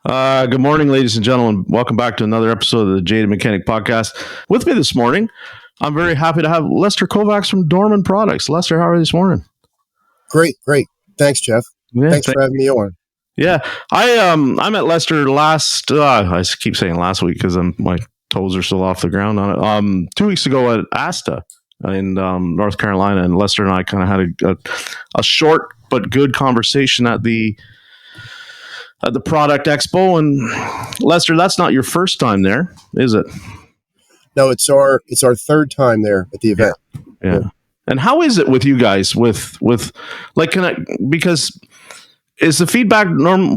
Good morning, ladies and gentlemen. Welcome back to another episode of the Jaded Mechanic Podcast. With me this morning, I'm very happy to have Lester Kovacs from Dorman Products. Lester, how are you this morning? Great. Thanks, Jeff. Yeah, Thanks for having me on. Yeah, I met Lester last. I keep saying last week because my toes are still off the ground on it. 2 weeks ago at ASTA in North Carolina, and Lester and I kind of had a short but good conversation at the product expo. And Lester, that's not your first time there, is it? No, it's our third time there at the event. Yeah. And how is it with you guys with like, because is the feedback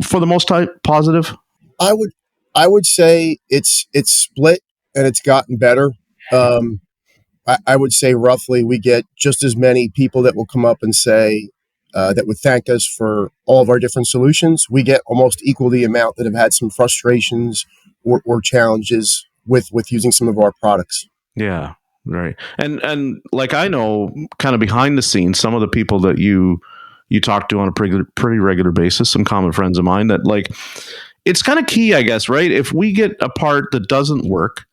for the most part positive? I would say it's split and it's gotten better. I would say roughly we get just as many people that will come up and say that would thank us for all of our different solutions. We get almost equal the amount that have had some frustrations or challenges with using some of our products. Yeah, right. And like, I know kind of behind the scenes, some of the people that you talk to on a pretty regular basis, some common friends of mine, that like, it's kind of key, I guess, right? If we get a part that doesn't work,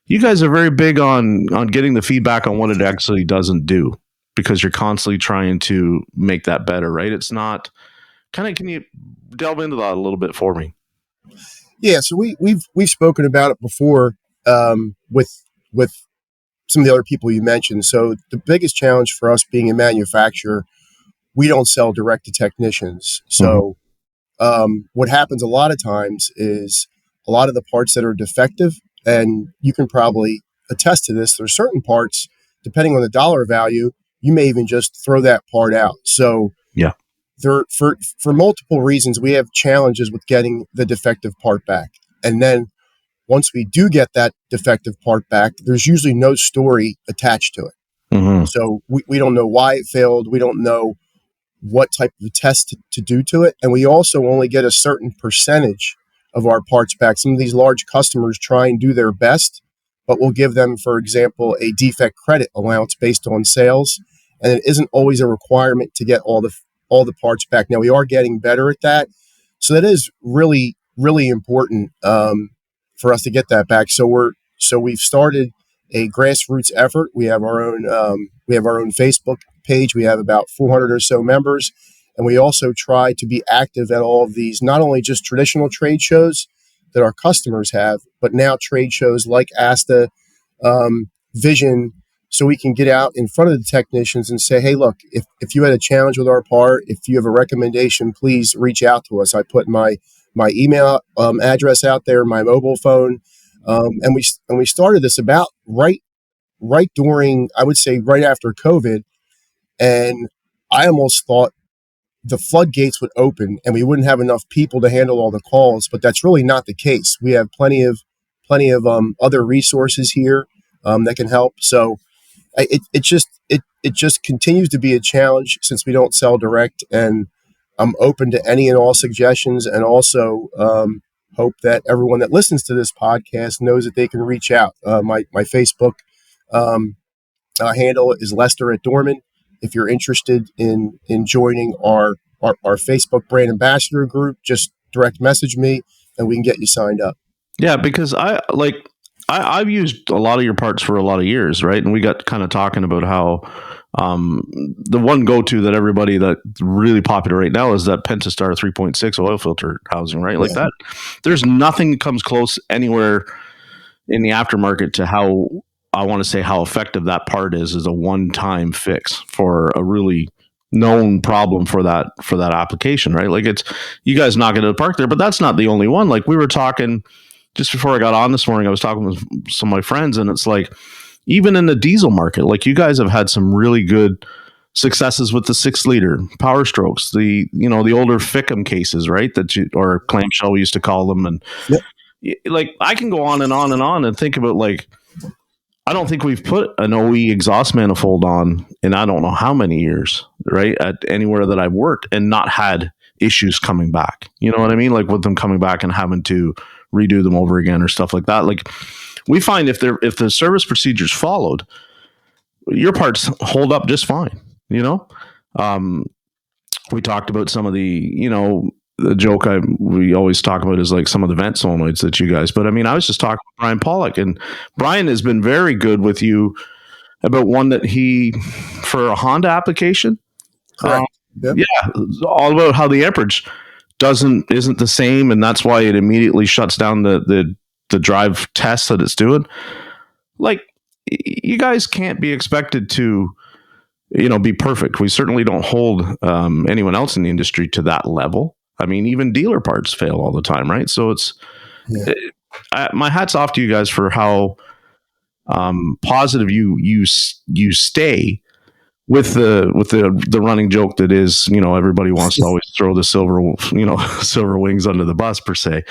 you guys are very big on getting the feedback on what it actually doesn't do, because you're constantly trying to make that better, right? It's not kind of, can you delve into that a little bit for me? Yeah, so we've spoken about it before with some of the other people you mentioned. So the biggest challenge for us being a manufacturer, we don't sell direct to technicians. So what happens a lot of times is a lot of the parts that are defective, and you can probably attest to this, there's certain parts, depending on the dollar value, you may even just throw that part out. So yeah, for multiple reasons, we have challenges with getting the defective part back. And then once we do get that defective part back, there's usually no story attached to it. So we don't know why it failed. We don't know what type of test to do to it. And we also only get a certain percentage of our parts back. Some of these large customers try and do their best, but we'll give them, for example, a defect credit allowance based on sales. And it isn't always a requirement to get all the parts back. Now, we are getting better at that. So that is really, really important for us to get that back. So we've started a grassroots effort. We have our own Facebook page. We have about 400 or so members. And we also try to be active at all of these, not only just traditional trade shows that our customers have, but now trade shows like ASTA, Vision, so we can get out in front of the technicians and say, hey, look, if you had a challenge with our part, if you have a recommendation, please reach out to us. I put my email address out there, my mobile phone, and we started this about right during, I would say, right after COVID, and I almost thought the floodgates would open and we wouldn't have enough people to handle all the calls, but that's really not the case. We have plenty of other resources here that can help. So it just continues to be a challenge since we don't sell direct, and I'm open to any and all suggestions, and also hope that everyone that listens to this podcast knows that they can reach out. My Facebook handle is Lester at Dorman. If you're interested in joining our Facebook brand ambassador group, just direct message me and we can get you signed up. Yeah, because I've used a lot of your parts for a lot of years, right? And we got kind of talking about how the one go-to that everybody that's really popular right now is that Pentastar 3.6 oil filter housing, right? Like that. There's nothing that comes close anywhere in the aftermarket to how, I want to say, how effective that part is a one-time fix for a really known problem for that application, right? Like, it's, you guys knock it out of the park there, but that's not the only one. Like, we were talking just before I got on this morning, I was talking with some of my friends, and it's like, even in the diesel market, like, you guys have had some really good successes with the 6-liter Power Strokes, the older Fickum cases, right? Or clamshell, we used to call them. And like, I can go on and on and on and think about, like, I don't think we've put an OE exhaust manifold on in I don't know how many years, right? At anywhere that I've worked, and not had issues coming back. You know what I mean? Like, with them coming back and having to redo them over again or stuff like that. Like, we find if the service procedures followed, your parts hold up just fine. We talked about some of the the joke we always talk about is like some of the vent solenoids that you guys. But I mean, I was just talking to Brian Pollock, and Brian has been very good with you about one that he for a Honda application. Correct. Yep. Yeah, all about how the amperage isn't the same, and that's why it immediately shuts down the drive test that it's doing. Like, you guys can't be expected to, be perfect. We certainly don't hold anyone else in the industry to that level. I mean, even dealer parts fail all the time, right? So my hat's off to you guys for how positive you stay with the running joke that is, everybody wants to always throw the silver wings under the bus per se.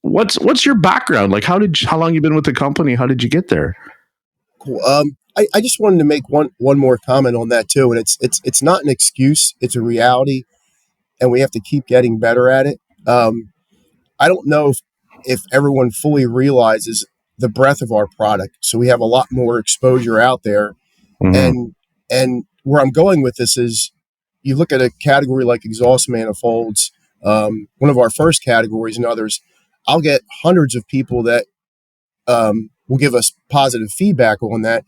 What's your background? Like, how long you been with the company? How did you get there? Cool. I just wanted to make one more comment on that too, and it's not an excuse; it's a reality, and we have to keep getting better at it. I don't know if everyone fully realizes the breadth of our product, so we have a lot more exposure out there. Mm-hmm. And where I'm going with this is, you look at a category like exhaust manifolds, one of our first categories and others. I'll get hundreds of people that will give us positive feedback on that.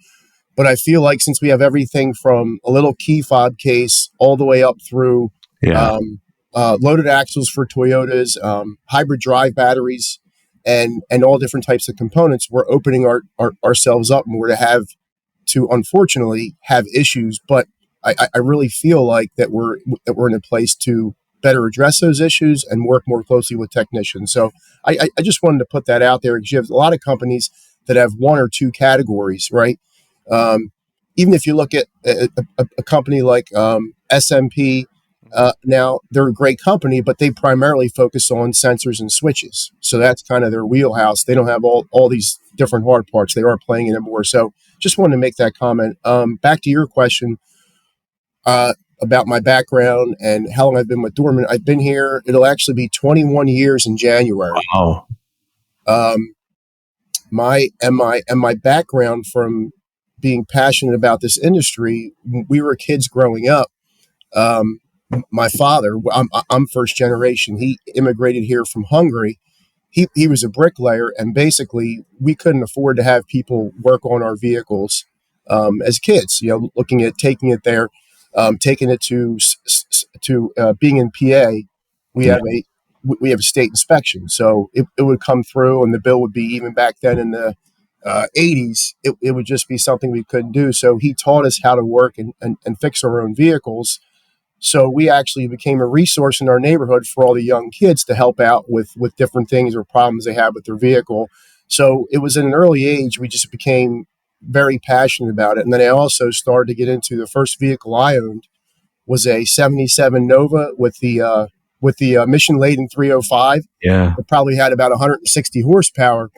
But I feel like since we have everything from a little key fob case all the way up through loaded axles for Toyotas, hybrid drive batteries, and all different types of components, we're opening ourselves up more to unfortunately have issues. But I really feel like that we're in a place to better address those issues and work more closely with technicians. So I just wanted to put that out there, because you have a lot of companies that have one or two categories, right? Even if you look at a company like SMP, now they're a great company, but they primarily focus on sensors and switches. So that's kind of their wheelhouse. They don't have all these different hard parts. They are playing in it more. So just wanted to make that comment. Back to your question about my background and how long I've been with Dorman. I've been here. It'll actually be 21 years in January. Wow. My background from being passionate about this industry, we were kids growing up. My father, I'm first generation. He immigrated here from Hungary. He was a bricklayer, and basically we couldn't afford to have people work on our vehicles as kids. Looking at taking it there, taking it to being in PA. We have a state inspection, so it would come through, and the bill would be, even back then in the 80s, it would just be something we couldn't do. So he taught us how to work and fix our own vehicles. So we actually became a resource in our neighborhood for all the young kids to help out with different things or problems they had with their vehicle. So it was at an early age, we just became very passionate about it. And then I also started to get into the first vehicle I owned was a 77 Nova with the Mission Laden 305. Yeah. It probably had about 160 horsepower.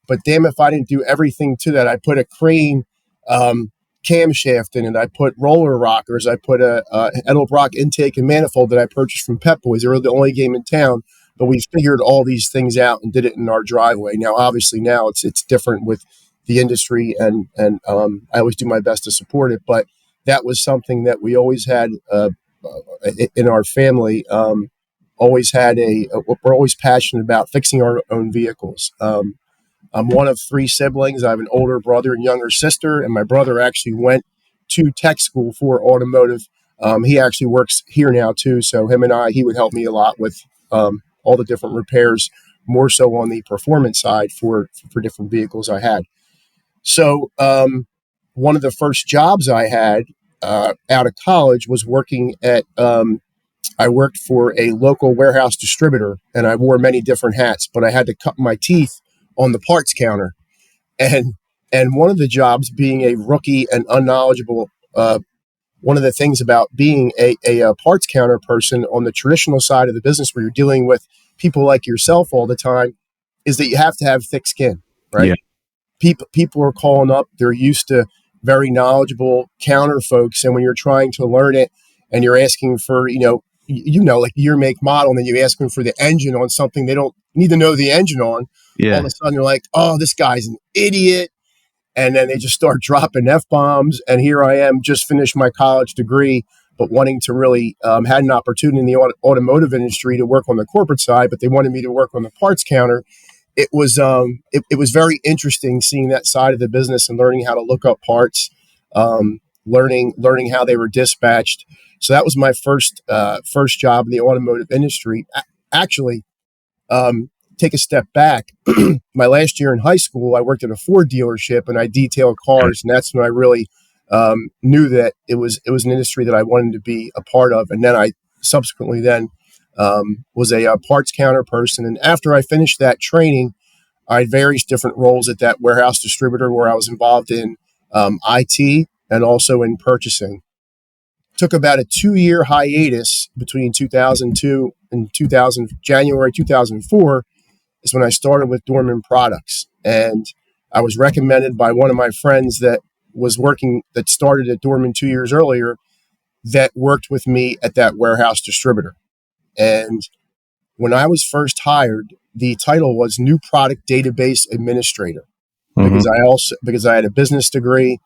But damn if I didn't do everything to that. I put a crane camshaft in it. I put roller rockers. I put a Edelbrock intake and manifold that I purchased from Pep Boys. They were the only game in town. But we figured all these things out and did it in our driveway. Now, obviously, now it's different with the industry, and I always do my best to support it. But that was something that we always had in our family. We're always passionate about fixing our own vehicles. I'm one of three siblings. I have an older brother and younger sister, and my brother actually went to tech school for automotive. He actually works here now too. So he would help me a lot with all the different repairs, more so on the performance side for different vehicles I had. So one of the first jobs I had out of college was working at I worked for a local warehouse distributor, and I wore many different hats, but I had to cut my teeth on the parts counter. And one of the jobs, being a rookie and unknowledgeable, one of the things about being a parts counter person on the traditional side of the business, where you're dealing with people like yourself all the time, is that you have to have thick skin, right? Yeah. People are calling up. They're used to very knowledgeable counter folks. And when you're trying to learn it and you're asking for, like year, make, model, and then you ask them for the engine on something they don't need to know the engine on, all of a sudden they're like, oh, this guy's an idiot. And then they just start dropping F-bombs. And here I am, just finished my college degree, but wanting to really had an opportunity in the automotive industry to work on the corporate side, but they wanted me to work on the parts counter. It was it was very interesting seeing that side of the business and learning how to look up parts, learning how they were dispatched. So that was my first job in the automotive industry. Actually, take a step back. My last year in high school, I worked at a Ford dealership and I detailed cars, and that's when I really knew that it was an industry that I wanted to be a part of. And then I subsequently was a parts counter person. And after I finished that training, I had various different roles at that warehouse distributor where I was involved in IT and also in purchasing. Took about a 2-year hiatus between 2002 and January 2004 is when I started with Dorman Products. And I was recommended by one of my friends that started at Dorman 2 years earlier, that worked with me at that warehouse distributor. And when I was first hired, the title was New Product Database Administrator, because I had a business degree,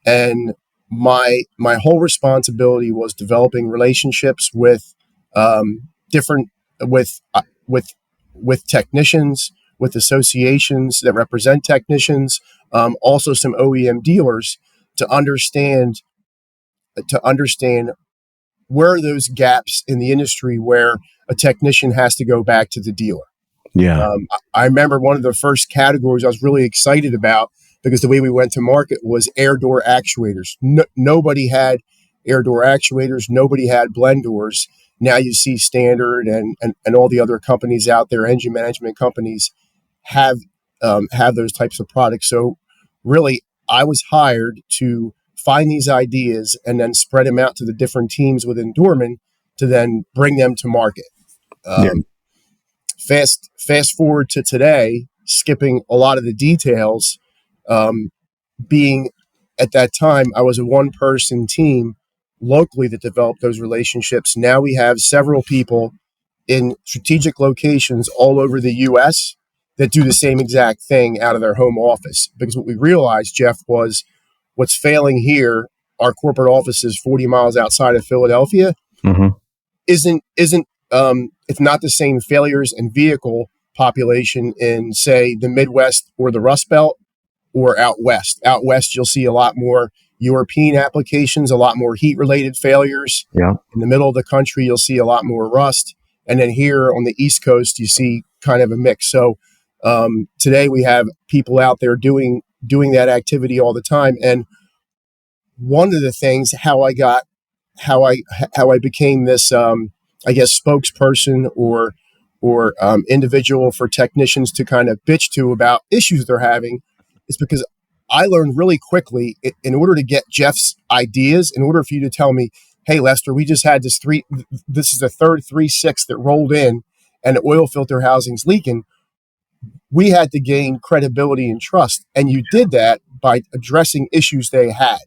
and my whole responsibility was developing relationships with different with technicians, with associations that represent technicians, also some OEM dealers, to understand where are those gaps in the industry where a technician has to go back to the dealer. Yeah. I remember one of the first categories I was really excited about, because the way we went to market was air door actuators. Nobody had air door actuators. Nobody had blend doors. Now you see Standard and all the other companies out there, engine management companies, have those types of products. So really, I was hired to find these ideas and then spread them out to the different teams within Dorman to then bring them to market. Fast forward to today, skipping a lot of the details, being at that time, I was a one-person team locally that developed those relationships. Now we have several people in strategic locations all over the U.S. that do the same exact thing out of their home office. Because what we realized, Jeff, was what's failing here, our corporate office is 40 miles outside of Philadelphia, isn't it's not the same failures and vehicle population in, say, the Midwest or the Rust Belt or out west. Out west, you'll see a lot more European applications, a lot more heat-related failures. Yeah. In the middle of the country, you'll see a lot more rust. And then here on the East Coast, you see kind of a mix. So today we have people out there doing that activity all the time. And one of the things, how I became this, I guess, spokesperson or individual for technicians to kind of bitch to about issues they're having, is because I learned really quickly, in order to get Jeff's ideas, in order for you to tell me, hey, Lester, we just had this is the third 3.6 that rolled in and the oil filter housing's leaking, we had to gain credibility and trust. And you did that by addressing issues they had.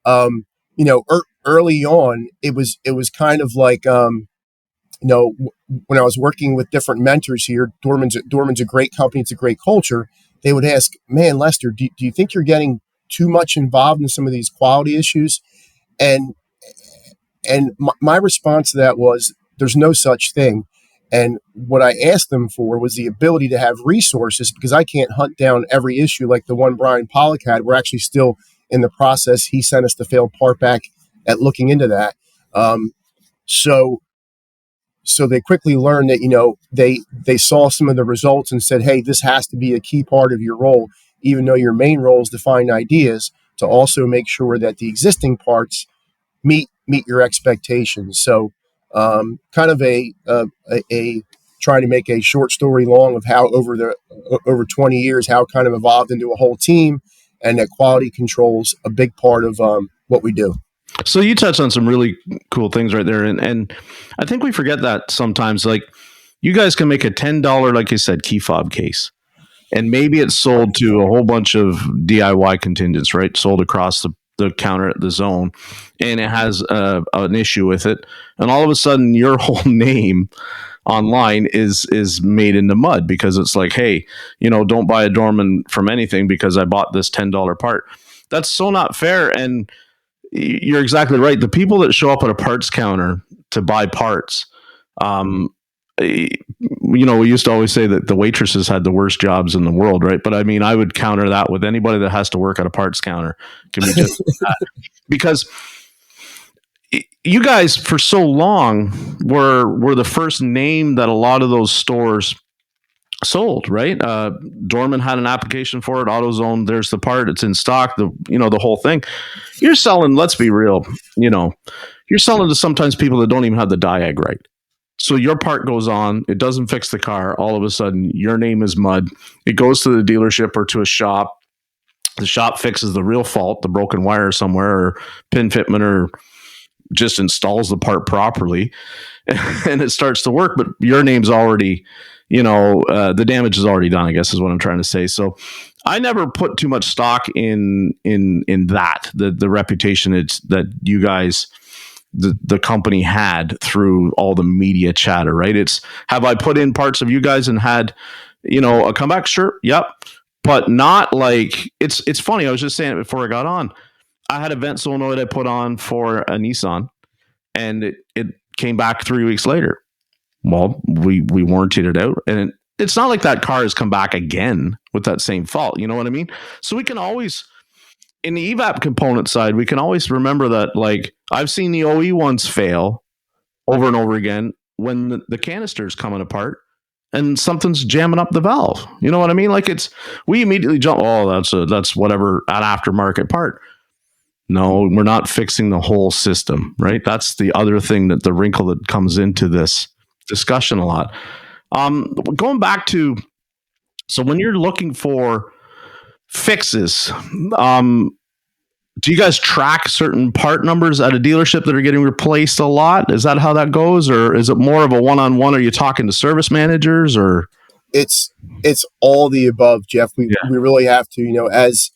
Early on, it was kind of like, when I was working with different mentors here, Dorman's a great company. It's a great culture. They would ask, man, Lester, do you think you're getting too much involved in some of these quality issues? And my response to that was, there's no such thing. And what I asked them for was the ability to have resources, because I can't hunt down every issue like the one Brian Pollock had. We're actually still in the process. He sent us the failed part back at looking into that. So they quickly learned that, they saw some of the results and said, hey, this has to be a key part of your role, even though your main role is to find ideas, to also make sure that the existing parts meet your expectations. So kind of a trying to make a short story long of how over 20 years, how it kind of evolved into a whole team, and that quality control's a big part of what we do. So you touched on some really cool things right there. And I think we forget that sometimes. Like, you guys can make a $10, like I said, key fob case, and maybe it's sold to a whole bunch of DIY contingents, right? Sold across the counter at the zone, and it has an issue with it. And all of a sudden, your whole name online is made into mud, because it's like, hey, don't buy a Dorman from anything because I bought this $10 part. That's so not fair. And you're exactly right. The people that show up at a parts counter to buy parts, um, we used to always say that the waitresses had the worst jobs in the world, right? But I mean, I would counter that with anybody that has to work at a parts counter can be just because you guys for so long were the first name that a lot of those stores sold, right? Dorman had an application for it. AutoZone, there's the part, it's in stock. The whole thing. You're selling. Let's be real. You're selling to sometimes people that don't even have the diag right. So your part goes on. It doesn't fix the car. All of a sudden, your name is mud. It goes to the dealership or to a shop. The shop fixes the real fault, the broken wire somewhere, or pin fitment, or just installs the part properly, and it starts to work. But your name's already, the damage is already done, I guess is what I'm trying to say. So I never put too much stock in that, the reputation that you guys, the company had through all the media chatter, right? It's, have I put in parts of you guys and had, a comeback? Sure. Yep. But not like, it's funny. I was just saying it before I got on. I had a vent solenoid I put on for a Nissan, and it came back 3 weeks later. Well, we warrantied it out, and it's not like that car has come back again with that same fault. You know what I mean? So we can always, in the evap component side, we can always remember that, like, I've seen the OE ones fail over and over again when the canister's coming apart and something's jamming up the valve. You know what I mean? Like, we immediately jump, oh, that's whatever, an aftermarket part. No, we're not fixing the whole system, right? That's the other thing, that the wrinkle that comes into this discussion a lot. Going back to, so when you're looking for fixes, do you guys track certain part numbers at a dealership that are getting replaced a lot? Is that how that goes, or is it more of a one-on-one? Are you talking to service managers, or? It's all the above, Jeff. We really have to, as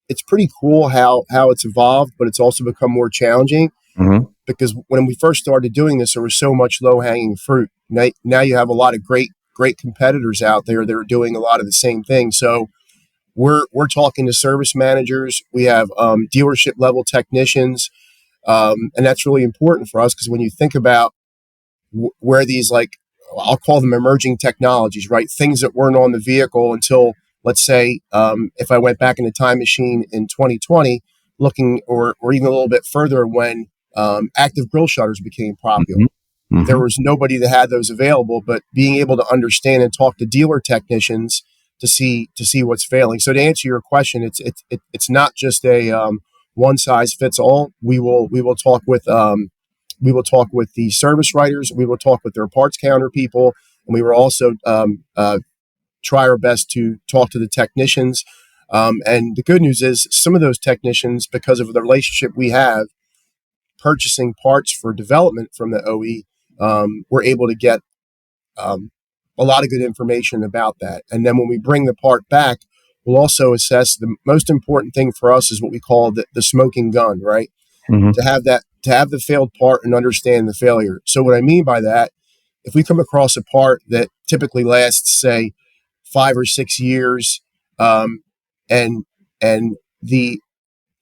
it's pretty cool how it's evolved, but it's also become more challenging. Mm-hmm. Because when we first started doing this, there was so much low-hanging fruit. Now you have a lot of great competitors out there that are doing a lot of the same thing. So we're talking to service managers. We have dealership level technicians, and that's really important for us, because when you think about where these, like, I'll call them emerging technologies, right? Things that weren't on the vehicle until, let's say, if I went back in the time machine in 2020, looking or even a little bit further, when active grille shutters became popular. Mm-hmm. There was nobody that had those available, but being able to understand and talk to dealer technicians to see what's failing. So to answer your question, it's not just a one size fits all. We will talk with the service writers. We will talk with their parts counter people, and we will also try our best to talk to the technicians. And the good news is, some of those technicians, because of the relationship we have purchasing parts for development from the OE, we're able to get a lot of good information about that. And then when we bring the part back, we'll also assess. The most important thing for us is what we call the smoking gun, right? Mm-hmm. To have the failed part and understand the failure. So what I mean by that, if we come across a part that typically lasts, say, 5 or 6 years, and the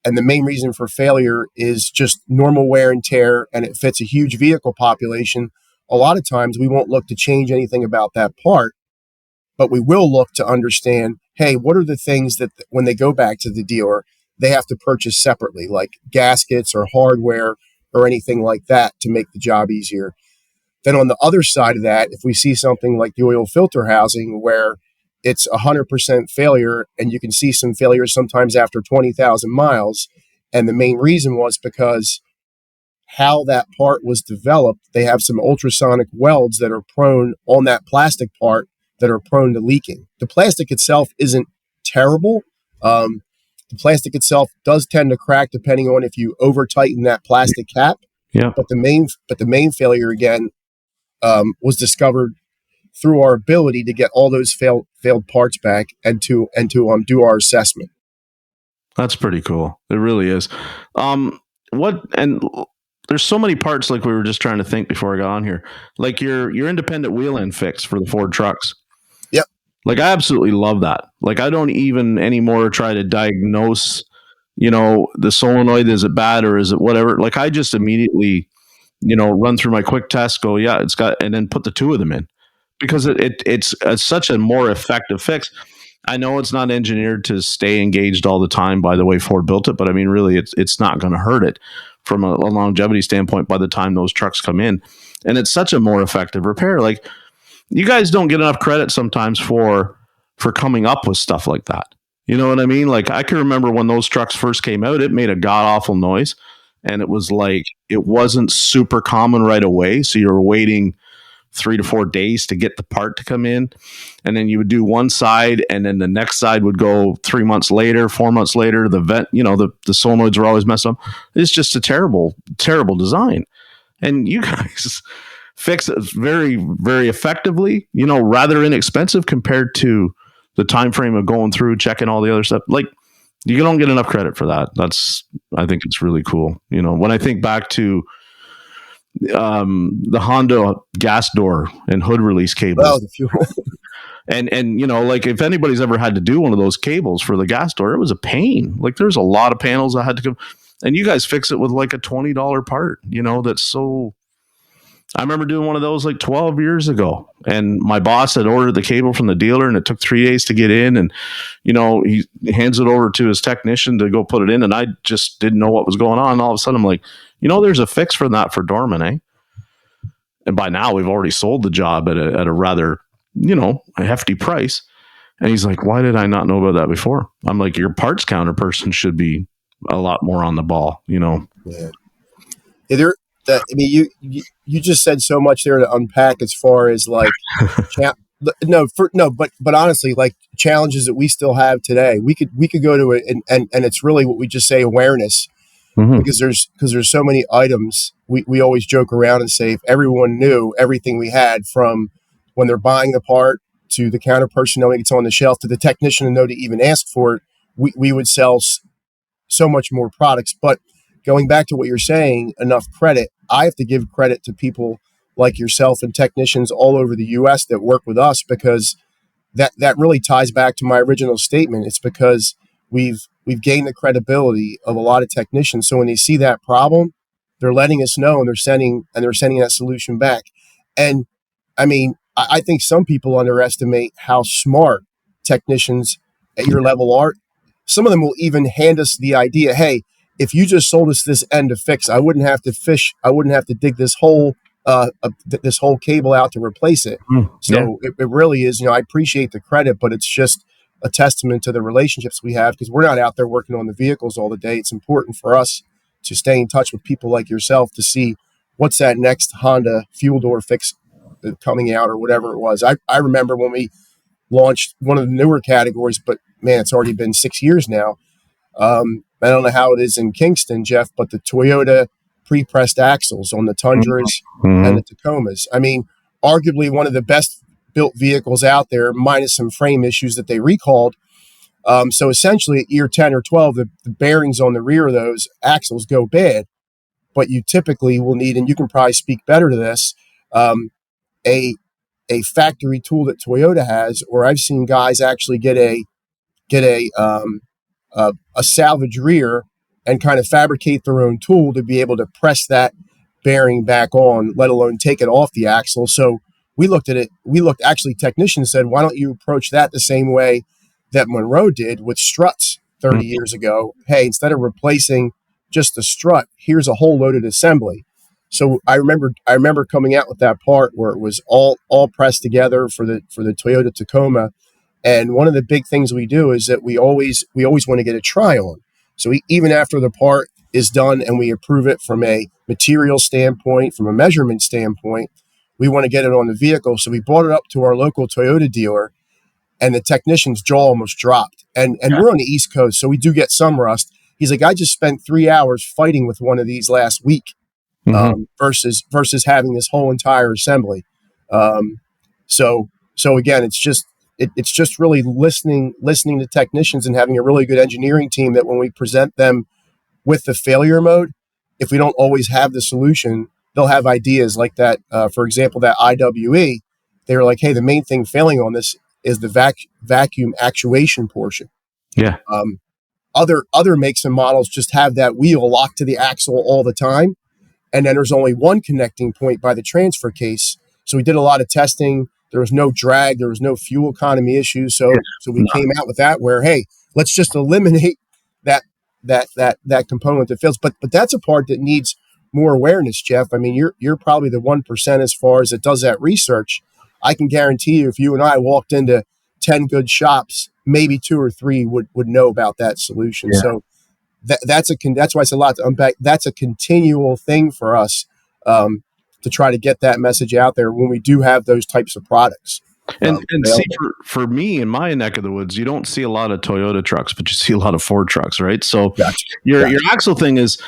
main reason for failure is just normal wear and tear, and it fits a huge vehicle population, a lot of times we won't look to change anything about that part, but we will look to understand, hey, what are the things that when they go back to the dealer, they have to purchase separately, like gaskets or hardware or anything like that, to make the job easier. Then on the other side of that, if we see something like the oil filter housing, where it's 100% failure, and you can see some failures sometimes after 20,000 miles. And the main reason was because how that part was developed, they have some ultrasonic welds that are prone on that plastic part that are prone to leaking. The plastic itself isn't terrible. The plastic itself does tend to crack depending on if you over tighten that plastic cap. Yeah. But the main failure, again, was discovered through our ability to get all those failed parts back and to do our assessment. That's pretty cool. It really is. There's so many parts, like we were just trying to think before I got on here, like your independent wheel end fix for the Ford trucks. Yep. Like, I absolutely love that. Like, I don't even anymore try to diagnose the solenoid, is it bad or is it whatever? Like I just immediately, run through my quick test, go, yeah, it's got, and then put the two of them in because it's such a more effective fix. I know it's not engineered to stay engaged all the time by the way Ford built it, but I mean, really, it's not going to hurt it from a longevity standpoint by the time those trucks come in. And it's such a more effective repair. Like you guys don't get enough credit sometimes for coming up with stuff like that. You know what I mean? Like I can remember when those trucks first came out, it made a god awful noise, and it was like it wasn't super common right away. So you were waiting 3 to 4 days to get the part to come in, and then you would do one side, and then the next side would go 3 months later, 4 months later. The vent, the solenoids were always messed up. It's just a terrible, terrible design, and you guys fix it very, very effectively. Rather inexpensive compared to the time frame of going through checking all the other stuff. Like you don't get enough credit for that. I think it's really cool. When I think back to the Honda gas door and hood release cables. And like if anybody's ever had to do one of those cables for the gas door, it was a pain. Like there's a lot of panels that had to come, and you guys fix it with like a $20 part. That's so. I remember doing one of those like 12 years ago, and my boss had ordered the cable from the dealer, and it took 3 days to get in, and he hands it over to his technician to go put it in, and I just didn't know what was going on. And all of a sudden, I'm like, there's a fix for that for Dorman, eh? And by now, we've already sold the job at a rather, a hefty price. And he's like, why did I not know about that before? I'm like, your parts counter person should be a lot more on the ball, Yeah. You just said so much there to unpack as far as like, but honestly, like challenges that we still have today, we could go to it, and it's really what we just say, awareness. Mm-hmm. Because there's so many items. We always joke around and say if everyone knew everything we had, from when they're buying the part to the counter person knowing it's on the shelf to the technician to know to even ask for it, we would sell so much more products. But going back to what you're saying, enough credit. I have to give credit to people like yourself and technicians all over the U.S. that work with us, because that really ties back to my original statement. It's because we've gained the credibility of a lot of technicians. So when they see that problem, they're letting us know, and they're sending that solution back. And I mean, I think some people underestimate how smart technicians at your level are. Some of them will even hand us the idea, hey, if you just sold us this end to fix, I wouldn't have to fish. I wouldn't have to dig this whole cable out to replace it. So it really is, I appreciate the credit, but it's just a testament to the relationships we have, because we're not out there working on the vehicles all the day. It's important for us to stay in touch with people like yourself to see what's that next Honda fuel door fix coming out or whatever it was. I remember when we launched one of the newer categories, but man, it's already been 6 years now. I don't know how it is in Kingston, Jeff, but the Toyota pre-pressed axles on the Tundras and the Tacomas. I mean, arguably one of the best built vehicles out there, minus some frame issues that they recalled. So essentially at year 10 or 12, the bearings on the rear of those axles go bad, but you typically will need, and you can probably speak better to this, a factory tool that Toyota has, or I've seen guys actually get a salvage rear and kind of fabricate their own tool to be able to press that bearing back on, let alone take it off the axle. So we looked at it. Actually, technicians said, why don't you approach that the same way that Monroe did with struts 30 years ago? Hey, instead of replacing just the strut, here's a whole loaded assembly. So I remember coming out with that part where it was all pressed together for the Toyota Tacoma. And one of the big things we do is that we always want to get a try on. So even after the part is done and we approve it from a material standpoint, from a measurement standpoint, we want to get it on the vehicle. So we brought it up to our local Toyota dealer, and the technician's jaw almost dropped. And we're on the East Coast, so we do get some rust. He's like, I just spent 3 hours fighting with one of these last week, versus having this whole entire assembly. So again, it's just really listening to technicians and having a really good engineering team that when we present them with the failure mode, if we don't always have the solution, they'll have ideas like that. For example, that IWE, they were like, hey, the main thing failing on this is the vacuum actuation portion. Yeah. Other makes and models just have that wheel locked to the axle all the time, and then there's only one connecting point by the transfer case. So we did a lot of testing. There was no drag. There was no fuel economy issues. So we came out with that where, hey, let's just eliminate that component that fails. But that's a part that needs more awareness, Jeff. I mean, you're probably the 1% as far as it does that research. I can guarantee you, if you and I walked into 10 good shops, maybe 2 or 3 would know about that solution. Yeah. So that's why it's a lot to unpack. That's a continual thing for us, to try to get that message out there when we do have those types of products. And see, for me in my neck of the woods, you don't see a lot of Toyota trucks, but you see a lot of Ford trucks, right? So your axle thing is,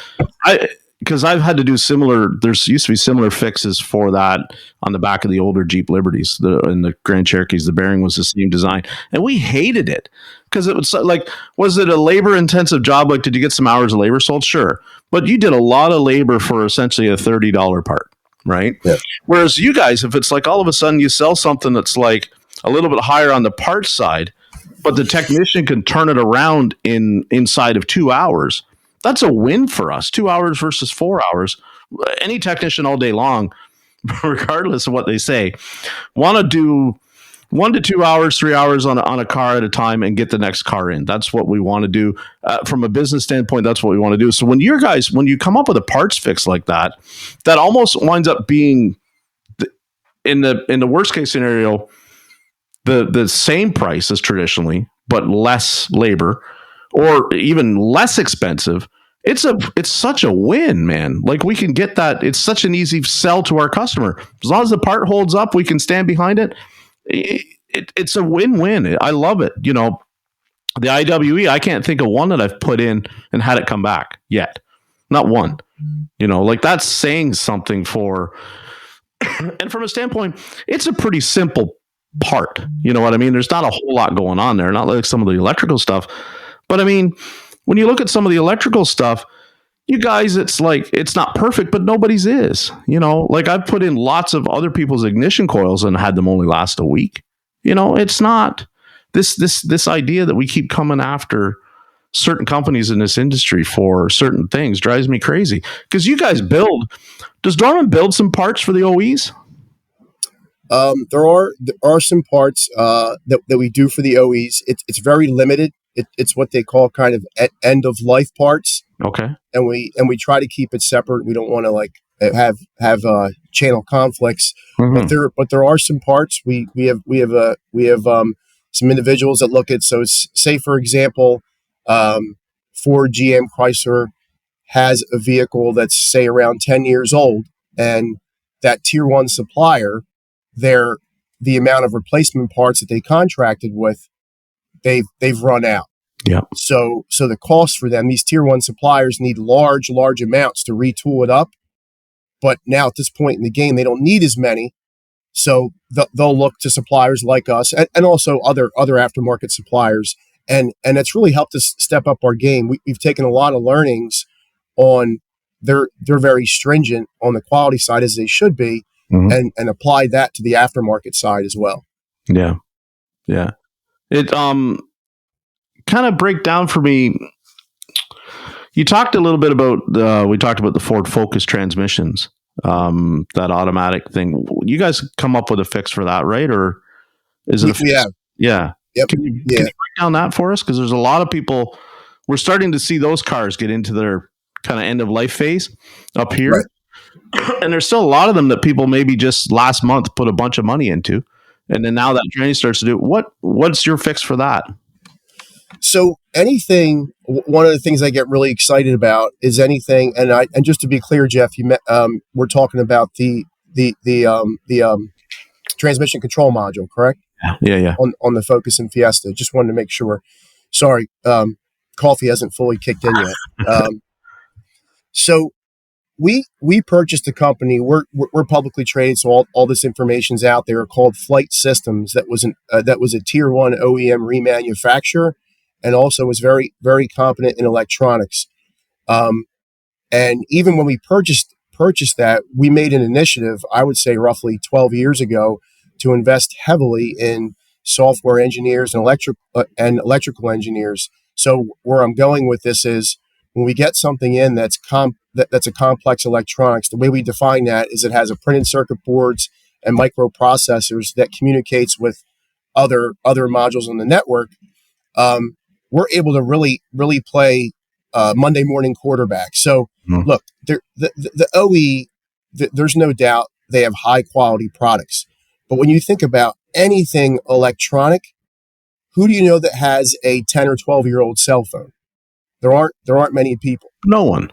because I've had to do similar. There's used to be similar fixes for that on the back of the older Jeep Liberties, and the Grand Cherokees. The bearing was the same design, and we hated it because it was like, was it a labor intensive job? Like, did you get some hours of labor sold? Sure, but you did a lot of labor for essentially a $30 part. Right. Yeah. Whereas you guys, if it's like all of a sudden you sell something that's like a little bit higher on the parts side, but the technician can turn it around inside of 2 hours, that's a win for us. 2 hours versus 4 hours. Any technician all day long, regardless of what they say, want to do 1 to 2 hours, 3 hours on a car at a time and get the next car in. That's what we want to do. From a business standpoint, that's what we want to do. So when you come up with a parts fix like that, that almost winds up being in the worst case scenario, the same price as traditionally, but less labor or even less expensive. It's such a win, man. Like, we can get that. It's such an easy sell to our customer. As long as the part holds up, we can stand behind it. It's a win-win. I love it. You know, the IWE, I can't think of one that I've put in and had it come back yet. Not one. You know, like, that's saying something for, and from a standpoint, it's a pretty simple part. You know what I mean? There's not a whole lot going on there, not like some of the electrical stuff. But I mean, when you look at some of the electrical stuff, you guys, it's like, it's not perfect, but nobody's is. You know, like, I've put in lots of other people's ignition coils and had them only last a week. You know, it's not this idea that we keep coming after certain companies in this industry for certain things drives me crazy. Because you guys does Dorman build some parts for the OEs? There are some parts that we do for the OEs. It's very limited. It's what they call kind of end of life parts. Okay. And we try to keep it separate. We don't want to like have channel conflicts. Mm-hmm. But there are some parts. We have some individuals that look at, so say for example, Ford, GM, Chrysler has a vehicle that's say around 10 years old, and that tier 1 supplier, the amount of replacement parts that they contracted with, they've run out. Yeah. So the cost for them, these tier 1 suppliers need large amounts to retool it up. But now at this point in the game, they don't need as many. So they'll look to suppliers like us and also other aftermarket suppliers. And it's really helped us step up our game. We've taken a lot of learnings on, they're very stringent on the quality side, as they should be, and apply that to the aftermarket side as well. Yeah. Yeah. It kind of break down for me. You talked a little bit about we talked about the Ford Focus transmissions, that automatic thing. You guys come up with a fix for that, right? Or is it? We have. Yeah. Yep. Can you break down that for us? Because there's a lot of people. We're starting to see those cars get into their kind of end of life phase up here, right. And there's still a lot of them that people maybe just last month put a bunch of money into, and then now that training starts to do. What's your fix for that? So anything, one of the things I get really excited about is anything, and just to be clear, Jeff, we're talking about the transmission control module, correct? Yeah. On the Focus and Fiesta. Just wanted to make sure. Sorry, coffee hasn't fully kicked in yet. So we purchased a company. We're publicly traded, so all this information's out there. Called Flight Systems. That was a tier 1 OEM remanufacturer, and also was very, very competent in electronics. And even when we purchased that, we made an initiative, I would say roughly 12 years ago, to invest heavily in software engineers and electrical engineers, So where I'm going with this is when we get something in that's a complex electronics, the way we define that is it has a printed circuit boards and microprocessors that communicates with other modules on the network. Um, we're able to really play Monday morning quarterback. So Mm. look, the OE, there's no doubt they have high quality products. But when you think about anything electronic, who do you know that has a 10 or 12-year-old cell phone? There aren't many people. No one.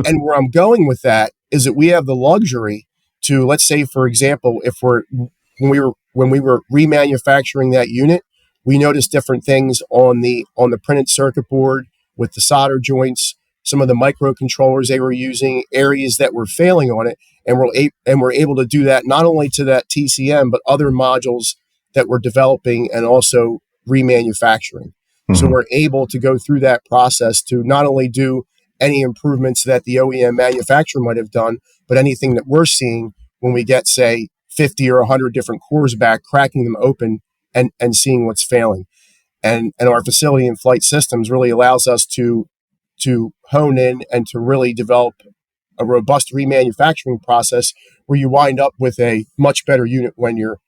And where I'm going with that is that we have the luxury to, let's say, for example, if when we were remanufacturing that unit, we noticed different things on the printed circuit board with the solder joints, some of the microcontrollers they were using, areas that were failing on it, and we're able to do that not only to that TCM but other modules that we're developing and also remanufacturing. So Mhm. we're able to go through that process to not only do any improvements that the OEM manufacturer might have done, but anything that we're seeing when we get, say, 50 or 100 different cores back, cracking them open and seeing what's failing. And our facility in flight systems really allows us to hone in and to really develop a robust remanufacturing process where you wind up with a much better unit when you're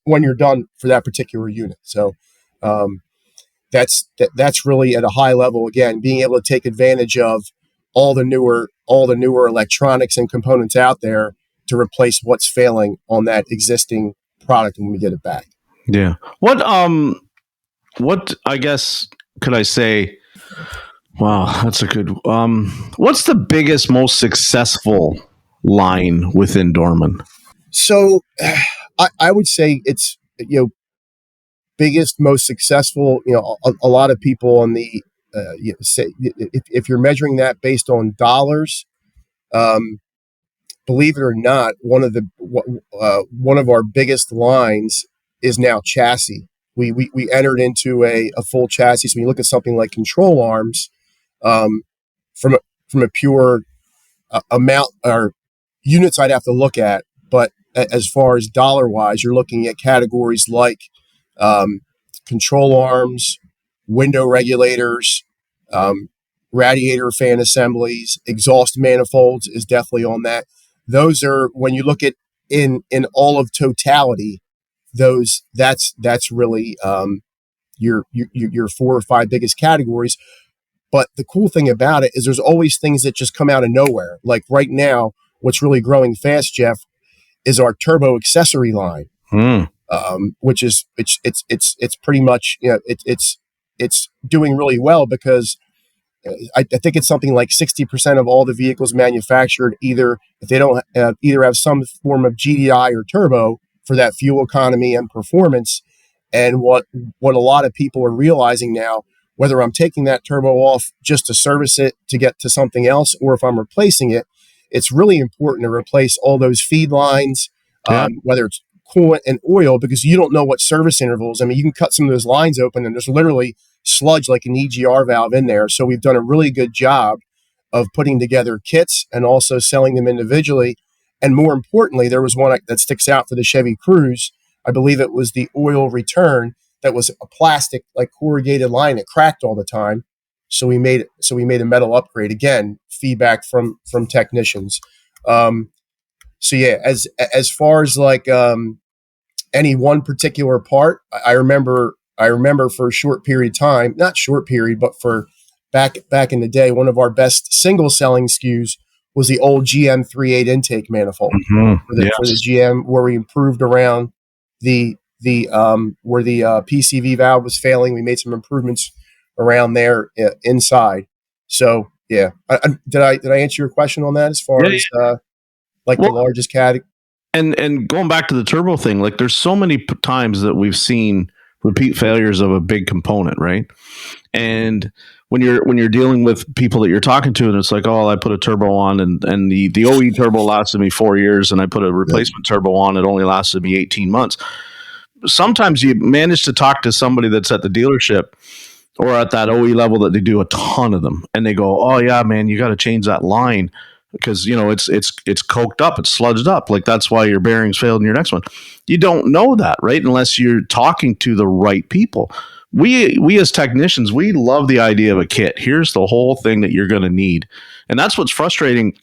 when you're done for that particular unit. So um, that's really at a high level, again, being able to take advantage of all the newer electronics and components out there to replace what's failing on that existing product when we get it back. Yeah. What I guess could I say? Wow, that's a good. What's the biggest, most successful line within Dorman? So I would say it's, biggest, most successful. A lot of people on the say, if you're measuring that based on dollars, um, believe it or not, one of our biggest lines is now chassis. We entered into a full chassis. So when you look at something like control arms, um, from from a pure amount or units, I'd have to look at. But as far as dollar wise, you're looking at categories like um, control arms, window regulators, um, radiator fan assemblies, exhaust manifolds is definitely on that. Those are, when you look at in all of totality, that's really your four or five biggest categories. But the cool thing about it is there's always things that just come out of nowhere. Like right now, what's really growing fast, Jeff, is our turbo accessory line, Hmm. which is it's pretty much, it's doing really well because I think it's something like 60% of all the vehicles manufactured either, if they don't either have some form of GDI or turbo for that fuel economy and performance. And what a lot of people are realizing now, whether I'm taking that turbo off just to service it to get to something else, or if I'm replacing it, it's really important to replace all those feed lines, Yeah. whether it's coolant and oil, because you don't know what service intervals. I mean, you can cut some of those lines open and there's literally sludge like an EGR valve in there. So we've done a really good job of putting together kits and also selling them individually. And more importantly, there was one that sticks out for the Chevy Cruze. I believe it was the oil return that was a plastic, like corrugated line that cracked all the time. So we made a metal upgrade, again, feedback from technicians. So yeah, as far as like any one particular part, I remember for a short period of time, not short period, but for back in the day, one of our best single selling SKUs was the old GM38 intake manifold Hmm. for the Yes. GM, where we improved around the where the PCV valve was failing. We made some improvements around there inside. So yeah, did I answer your question on that as Yeah. far as like the Well, largest category? and going back to the turbo thing, like there's so many times that we've seen repeat failures of a big component, right? And when you're dealing with people that you're talking to, and it's like, oh, I put a turbo on, and the OE turbo lasted me 4 years, and I put a replacement turbo on, it only lasted me 18 months. Sometimes you manage to talk to somebody that's at the dealership or at that OE level that they do a ton of them, and they go, oh yeah, man, you got to change that line because it's coked up, it's sludged up, like that's why your bearings failed in your next one. You don't know that, right, unless you're talking to the right people. we as technicians, we love the idea of a kit. Here's the whole thing that you're going to need. And that's what's frustrating.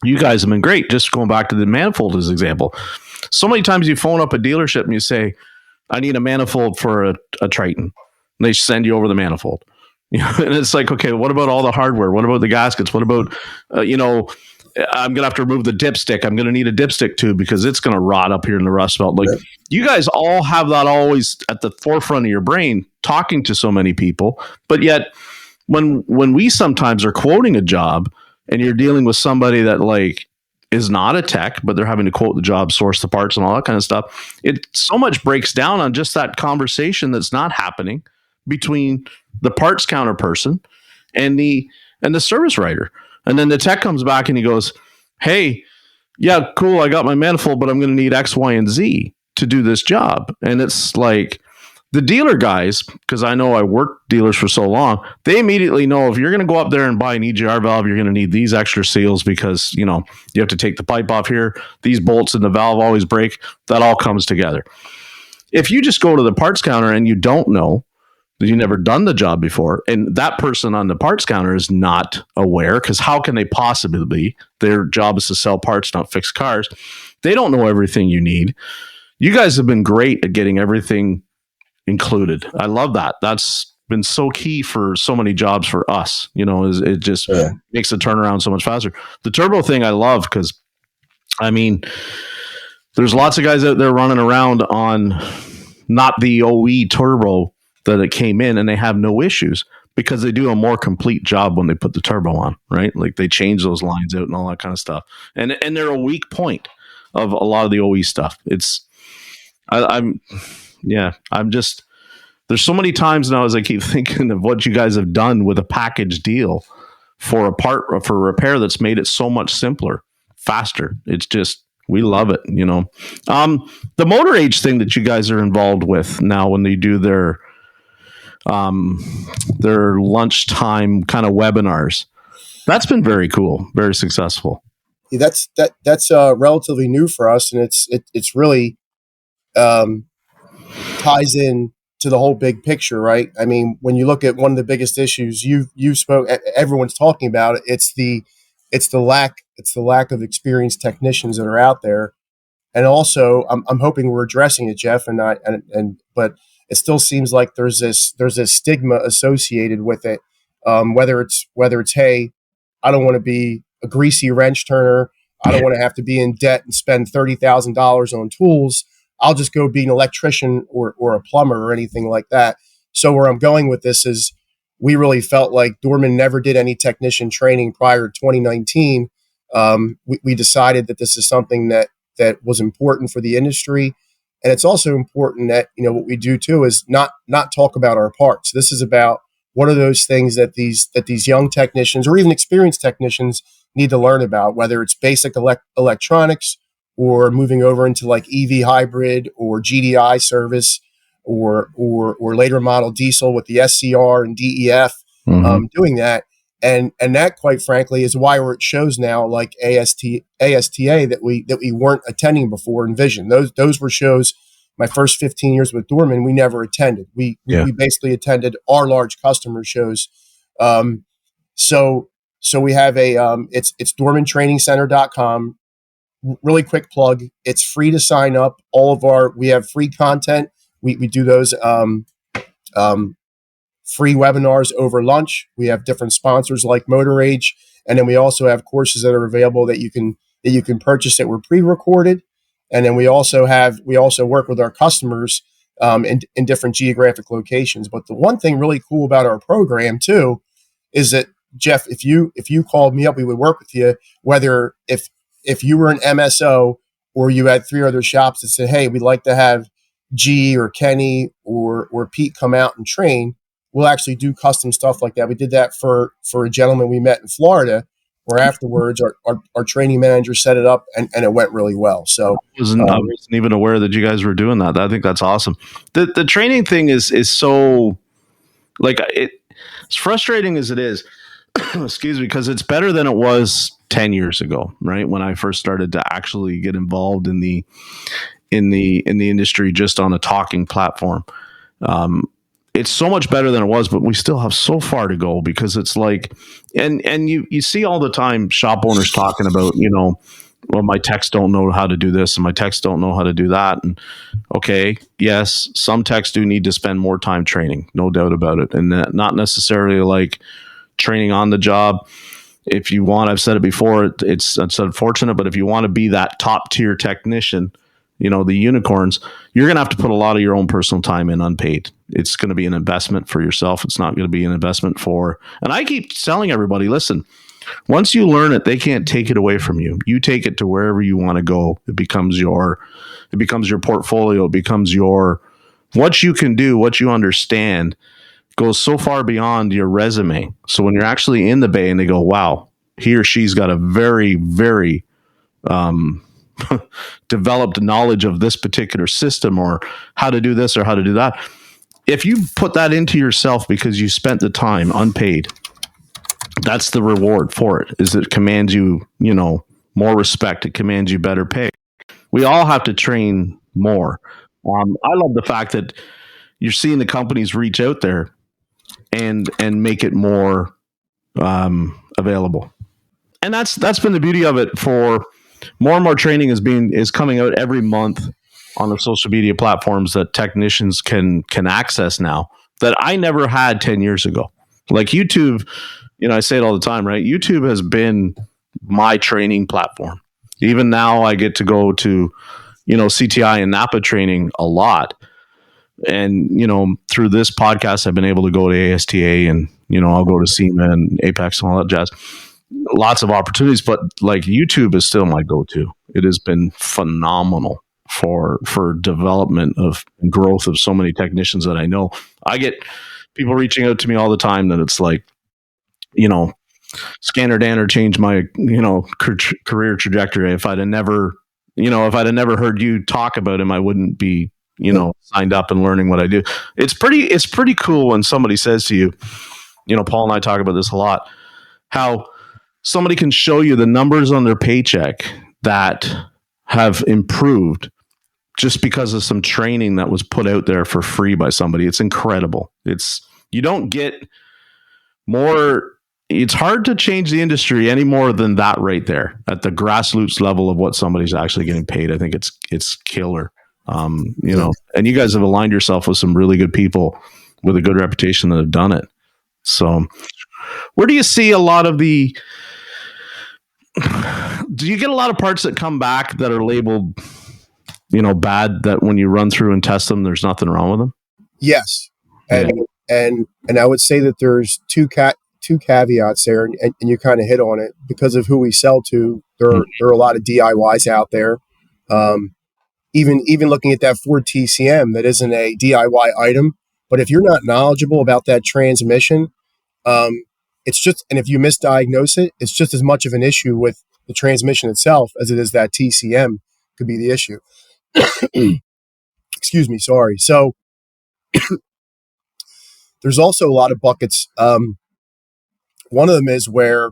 You guys have been great. Just going back to the manifold as example. So many times you phone up a dealership and you say, I need a manifold for a Triton. And they send you over the manifold. And it's like, okay, what about all the hardware? What about the gaskets? What about, I'm going to have to remove the dipstick. I'm going to need a dipstick too because it's going to rot up here in the rust belt. Like, you guys all have that always at the forefront of your brain, talking to so many people. But yet, when we sometimes are quoting a job and you're dealing with somebody that like is not a tech, but they're having to quote the job, source the parts, and all that kind of stuff, it so much breaks down on just that conversation that's not happening between the parts counter person and the service writer. And then the tech comes back and he goes, hey, yeah, cool, I got my manifold, but I'm going to need X, Y, and Z to do this job. And it's like the dealer guys, because I know I worked dealers for so long, they immediately know if you're going to go up there and buy an EGR valve, you're going to need these extra seals because, you have to take the pipe off here. These bolts in the valve always break. That all comes together. If you just go to the parts counter and you don't know, you've never done the job before, and that person on the parts counter is not aware, because how can they possibly be? Their job is to sell parts, not fix cars. They don't know everything you need. You guys have been great at getting everything included. I love that. That's been so key for so many jobs for us. It just makes the turnaround so much faster. The turbo thing I love because, there's lots of guys out there running around on not the OE turbo that it came in, and they have no issues because they do a more complete job when they put the turbo on, right? Like they change those lines out and all that kind of stuff. And they're a weak point of a lot of the OE stuff. I'm just, there's so many times now as I keep thinking of what you guys have done with a package deal for a part, for a repair that's made it so much simpler, faster. It's just, we love it, The motor age thing that you guys are involved with now when they do their lunchtime kind of webinars, that's been very cool, very successful. Yeah, that's relatively new for us, and it's really ties in to the whole big picture, right? I mean, when you look at one of the biggest issues you spoke, everyone's talking about it. It's the lack of experienced technicians that are out there, and also I'm hoping we're addressing it, Jeff, but it still seems like there's this stigma associated with it. Whether it's hey, I don't want to be a greasy wrench turner. I don't want to have to be in debt and spend $30,000 on tools. I'll just go be an electrician or a plumber or anything like that. So where I'm going with this is we really felt like Dorman never did any technician training prior to 2019. We decided that this is something that was important for the industry. And it's also important that, what we do too is not talk about our parts. This is about what are those things that these young technicians or even experienced technicians need to learn about, whether it's basic electronics or moving over into like EV hybrid or GDI service or later model diesel with the SCR and DEF, doing that. And that, quite frankly, is why we're at shows now like ASTA that we weren't attending before in Vision. Those were shows. My first 15 years with Dorman, we never attended. We basically attended our large customer shows. So we have it's dormantrainingcenter.com. Really quick plug. It's free to sign up. We have free content. We do those free webinars over lunch. We have different sponsors like Motor Age, and then we also have courses that are available that you can purchase that were pre-recorded. And then we also work with our customers in different geographic locations. But the one thing really cool about our program too is that, Jeff, if you called me up, we would work with you. Whether if you were an MSO or you had 3 other shops that said, hey, we'd like to have G or Kenny or Pete come out and train, we'll actually do custom stuff like that. We did that for a gentleman we met in Florida, where afterwards our training manager set it up and it went really well. So I wasn't even aware that you guys were doing that. I think that's awesome. The training thing is so, like, it's frustrating as it is, excuse me, because it's better than it was 10 years ago, right? When I first started to actually get involved in the industry just on a talking platform. it's so much better than it was, but we still have so far to go, because it's like, and you see all the time shop owners talking about, well, my techs don't know how to do this and my techs don't know how to do that. And okay, yes, some techs do need to spend more time training, no doubt about it. And that not necessarily like training on the job. If you want, I've said it before, it's unfortunate, but if you want to be that top tier technician, the unicorns, you're going to have to put a lot of your own personal time in unpaid. It's going to be an investment for yourself. It's not going to be an investment for, and I keep telling everybody, listen, once you learn it, they can't take it away from you. You take it to wherever you want to go. It becomes your portfolio. It becomes what you can do, what you understand goes so far beyond your resume. So when you're actually in the bay and they go, wow, he or she's got a very, very, developed knowledge of this particular system or how to do this or how to do that. If you put that into yourself because you spent the time unpaid, that's the reward for it. Is it commands you, more respect. It commands you better pay. We all have to train more. I love the fact that you're seeing the companies reach out there and make it more available. And that's been the beauty of it. For more and more training is coming out every month on the social media platforms that technicians can access now, that I never had 10 years ago. Like YouTube, I say it all the time, right? YouTube has been my training platform. Even now I get to go to, CTI and Napa training a lot. And, through this podcast, I've been able to go to ASTA and, I'll go to SEMA and Apex and all that jazz. Lots of opportunities, but like YouTube is still my go-to. It has been phenomenal for development of and growth of so many technicians that I know. I get people reaching out to me all the time that it's like, Scanner Danner changed my, career trajectory. If I'd have never heard you talk about him, I wouldn't be, signed up and learning what I do. It's pretty cool when somebody says to you, Paul and I talk about this a lot, how somebody can show you the numbers on their paycheck that have improved just because of some training that was put out there for free by somebody. It's incredible. You don't get more. It's hard to change the industry any more than that right there at the grassroots level of what somebody's actually getting paid. I think it's killer. And you guys have aligned yourself with some really good people with a good reputation that have done it. So where do you see a lot of do you get a lot of parts that come back that are labeled, bad, that when you run through and test them, there's nothing wrong with them? Yes. And I would say that there's two caveats there, and you kind of hit on it. Because of who we sell to, there are a lot of DIYs out there. Even looking at that Ford TCM, that isn't a DIY item, but if you're not knowledgeable about that transmission, it's just, and if you misdiagnose it, it's just as much of an issue with the transmission itself as it is that TCM could be the issue. Excuse me, sorry. So there's also a lot of buckets. One of them is where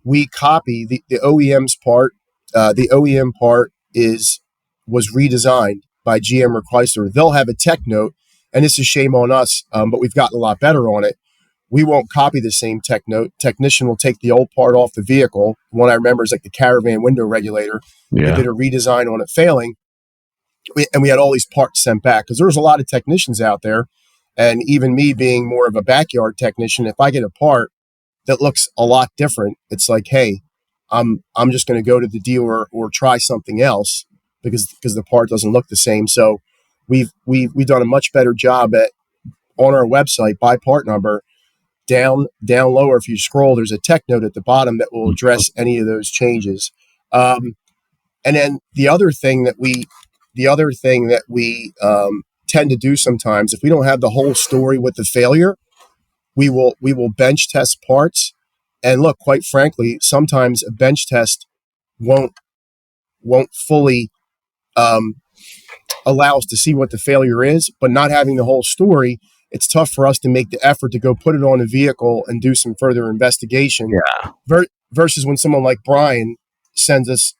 we copy the OEM's part. The OEM part was redesigned by GM or Chrysler. They'll have a tech note, and this is shame on us, but we've gotten a lot better on it. We won't copy the same tech note. Technician will take the old part off the vehicle. One I remember is like the Caravan window regulator. Yeah. They did a redesign on it failing. And we had all these parts sent back because there was a lot of technicians out there. And even me being more of a backyard technician, if I get a part that looks a lot different, it's like, hey, I'm just going to go to the dealer or try something else because the part doesn't look the same. So we've done a much better job on our website by part number. Down lower, if you scroll, there's a tech note at the bottom that will address any of those changes. And then the other thing that we tend to do sometimes, if we don't have the whole story with the failure, we will bench test parts. And look, quite frankly, sometimes a bench test won't fully allow us to see what the failure is, but not having the whole story, it's tough for us to make the effort to go put it on a vehicle and do some further investigation. Yeah. Versus when someone like Brian sends us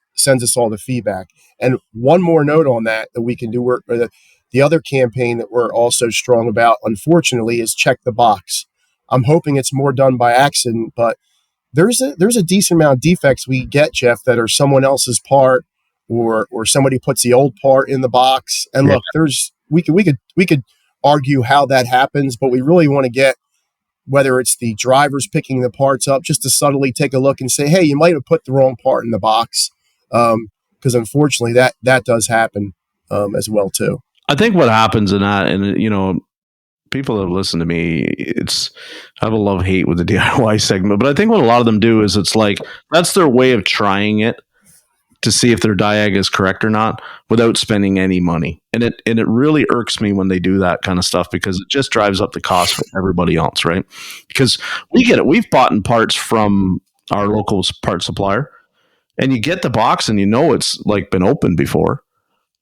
all the feedback. And one more note on that we can do, The other campaign that we're also strong about, unfortunately, is check the box. I'm hoping it's more done by accident, but there's a decent amount of defects we get, Jeff, that are someone else's part, or somebody puts the old part in the box. And Yeah. look, we could argue how that happens, but we really want to get, whether it's the drivers picking the parts up, just to subtly take a look and say, hey, you might have put the wrong part in the box, because unfortunately that does happen as well too. I think what happens in that, and people that listen to me, I have a love hate with the DIY segment, but I think what a lot of them do is it's like that's their way of trying it to see if their diag is correct or not without spending any money. And it really irks me when they do that kind of stuff, because it just drives up the cost for everybody else, right? Because we get it. We've bought in parts from our local part supplier, and you get the box and it's like been opened before.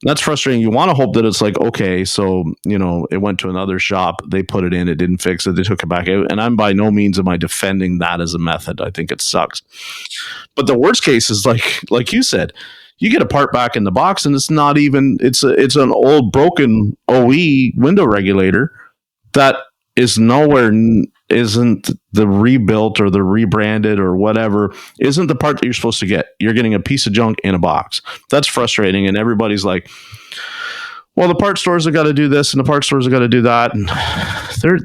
That's frustrating. You want to hope that it's like, okay, so, it went to another shop, they put it in, it didn't fix it, they took it back out. And I'm by no means am I defending that as a method. I think it sucks. But the worst case is like you said, you get a part back in the box and it's not even, it's an old broken OE window regulator that is nowhere, isn't the rebuilt or the rebranded or whatever, isn't the part that you're supposed to get. You're getting a piece of junk in a box. That's frustrating. And everybody's like, well, the part stores have got to do this and the part stores have got to do that. And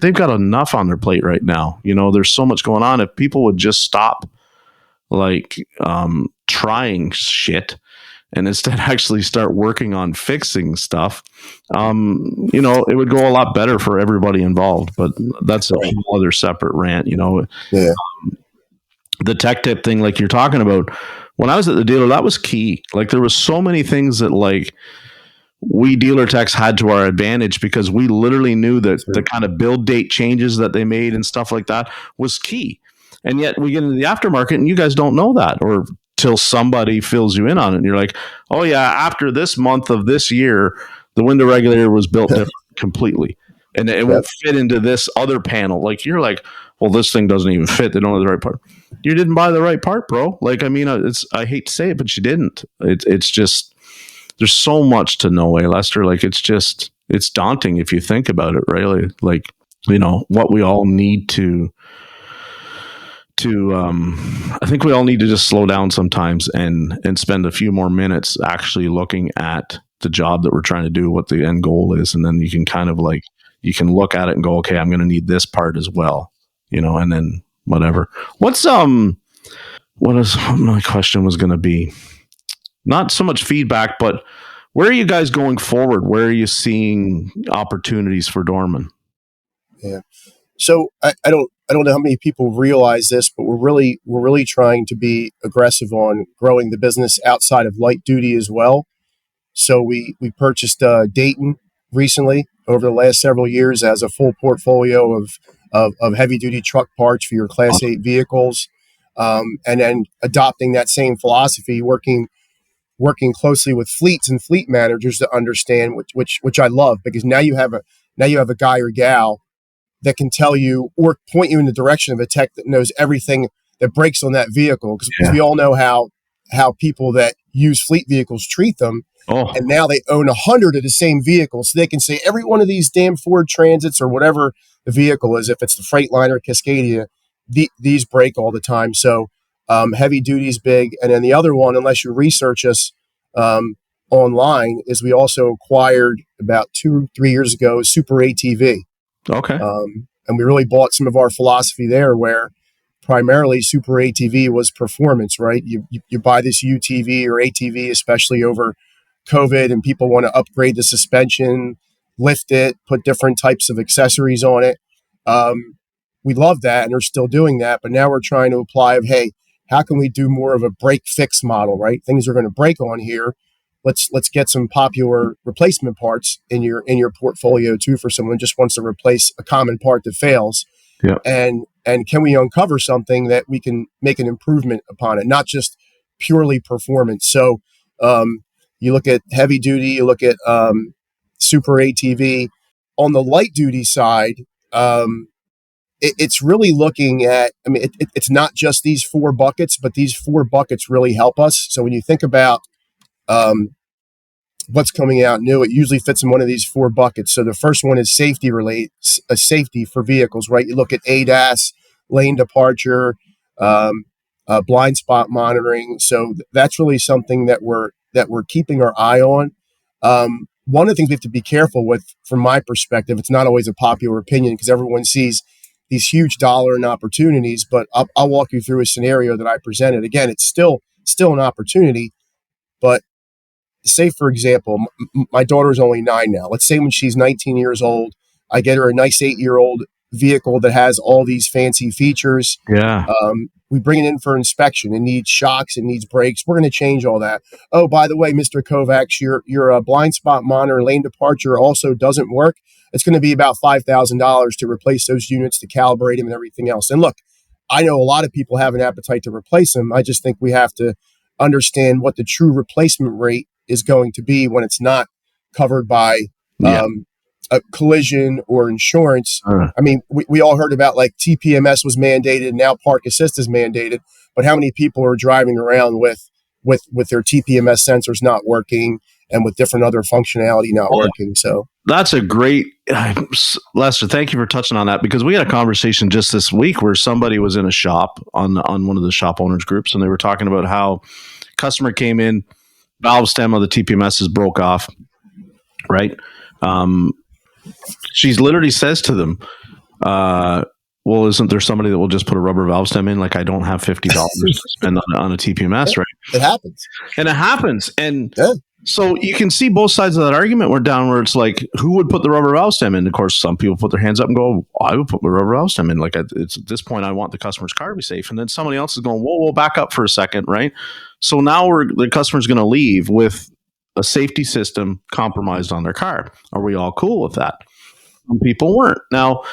they've got enough on their plate right now. There's so much going on. If people would just stop trying shit and instead actually start working on fixing stuff, it would go a lot better for everybody involved. But that's a whole other separate rant, Yeah. The tech tip thing, like you're talking about, when I was at the dealer, that was key. Like there was so many things that we dealer techs had to our advantage, because we literally knew that the kind of build date changes that they made and stuff like that was key. And yet we get into the aftermarket and you guys don't know that, or till somebody fills you in on it. And you're like, oh yeah, after this month of this year, the window regulator was built different completely. And it won't fit into this other panel. Like you're like, well, this thing doesn't even fit. They don't have the right part. You didn't buy the right part, bro. Like, I mean, I hate to say it, but you didn't. It's just, there's so much to know, Lester. Like it's daunting if you think about it, really. Like, what we all need to I think we all need to just slow down sometimes and spend a few more minutes actually looking at the job that we're trying to do, what the end goal is. And then you can kind of you can look at it and go, okay, I'm going to need this part as well, and then whatever. What is my question was going to be? Not so much feedback, but where are you guys going forward? Where are you seeing opportunities for Dorman? Yeah. So I don't know how many people realize this, but we're really trying to be aggressive on growing the business outside of light duty as well. So we purchased Dayton recently over the last several years as a full portfolio of heavy duty truck parts for your Class 8 vehicles, and then adopting that same philosophy, working closely with fleets and fleet managers to understand, which I love, because now you have a guy or gal that can tell you or point you in the direction of a tech that knows everything that breaks on that vehicle. Because we all know how people that use fleet vehicles treat them. Oh. And now they own 100 of the same vehicles. So they can say every one of these damn Ford Transits or whatever the vehicle is, if it's the Freightliner, Cascadia, these break all the time. So heavy duty is big. And then the other one, unless you research us online, is we also acquired about 2-3 years ago Super ATV. Okay. And we really bought some of our philosophy there, where primarily Super ATV was performance, right? You buy this UTV or ATV, especially over COVID, and people want to upgrade the suspension, lift it, put different types of accessories on it. We love that, and are still doing that. But now we're trying to apply hey, how can we do more of a break fix model, right? Things are going to break on here. Let's get some popular replacement parts in your portfolio too, for someone who just wants to replace a common part that fails. Yeah. And can we uncover something that we can make an improvement upon it, not just purely performance? So you look at heavy duty, you look at Super ATV. On the light duty side, it's really looking at, it's not just these 4 buckets, but these 4 buckets really help us. So when you think about what's coming out new, it usually fits in one of these 4 buckets. So the first one is safety for vehicles, right? You look at ADAS, lane departure, um, blind spot monitoring. So that's really something that we're keeping our eye on. One of the things we have to be careful with, from my perspective, it's not always a popular opinion because everyone sees these huge dollar and opportunities, but I'll walk you through a scenario that I presented. Again, it's still an opportunity, but say, for example, my daughter's only 9 now. Let's say when she's 19 years old, I get her a nice 8-year-old vehicle that has all these fancy features. Yeah. We bring it in for inspection. It needs shocks. It needs brakes. We're going to change all that. Oh, by the way, Mr. Kovacs, your blind spot monitor lane departure also doesn't work. It's going to be about $5,000 to replace those units, to calibrate them and everything else. And look, I know a lot of people have an appetite to replace them. I just think we have to understand what the true replacement rate is going to be when it's not covered by a collision or insurance. I mean, we all heard about like TPMS was mandated, now Park Assist is mandated, but how many people are driving around with their TPMS sensors not working and with different other functionality not working? So that's a great, Lester, thank you for touching on that, because we had a conversation just this week where somebody was in a shop on one of the shop owners groups, and they were talking about how customer came in, valve stem of the TPMS broke off, right? She literally says to them, well, isn't there somebody that will just put a rubber valve stem in? Like, I don't have $50 to spend on a TPMS, right? It happens. And it happens. And so you can see both sides of that argument where it's like, who would put the rubber valve stem in? Of course, some people put their hands up and go, I would put my rubber valve stem in. Like, it's at this point, I want the customer's car to be safe. And then somebody else is going, whoa, back up for a second, right? So now the customer's going to leave with a safety system compromised on their car. Are we all cool with that? Some people weren't. Now,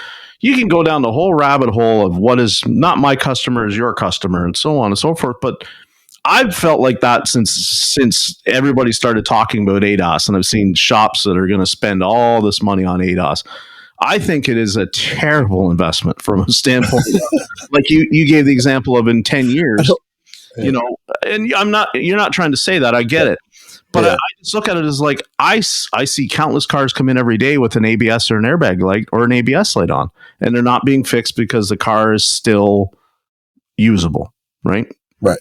you can go down the whole rabbit hole of what is not my customer is your customer and so on and so forth. But I've felt like that since everybody started talking about ADAS, and I've seen shops that are going to spend all this money on ADAS. I think it is a terrible investment from a standpoint. Like you gave the example of in 10 years, you know, and you're not trying to say that. I get it. But I just look at it as like, I see countless cars come in every day with an ABS or an airbag light or an ABS light on, and they're not being fixed because the car is still usable, right? Right.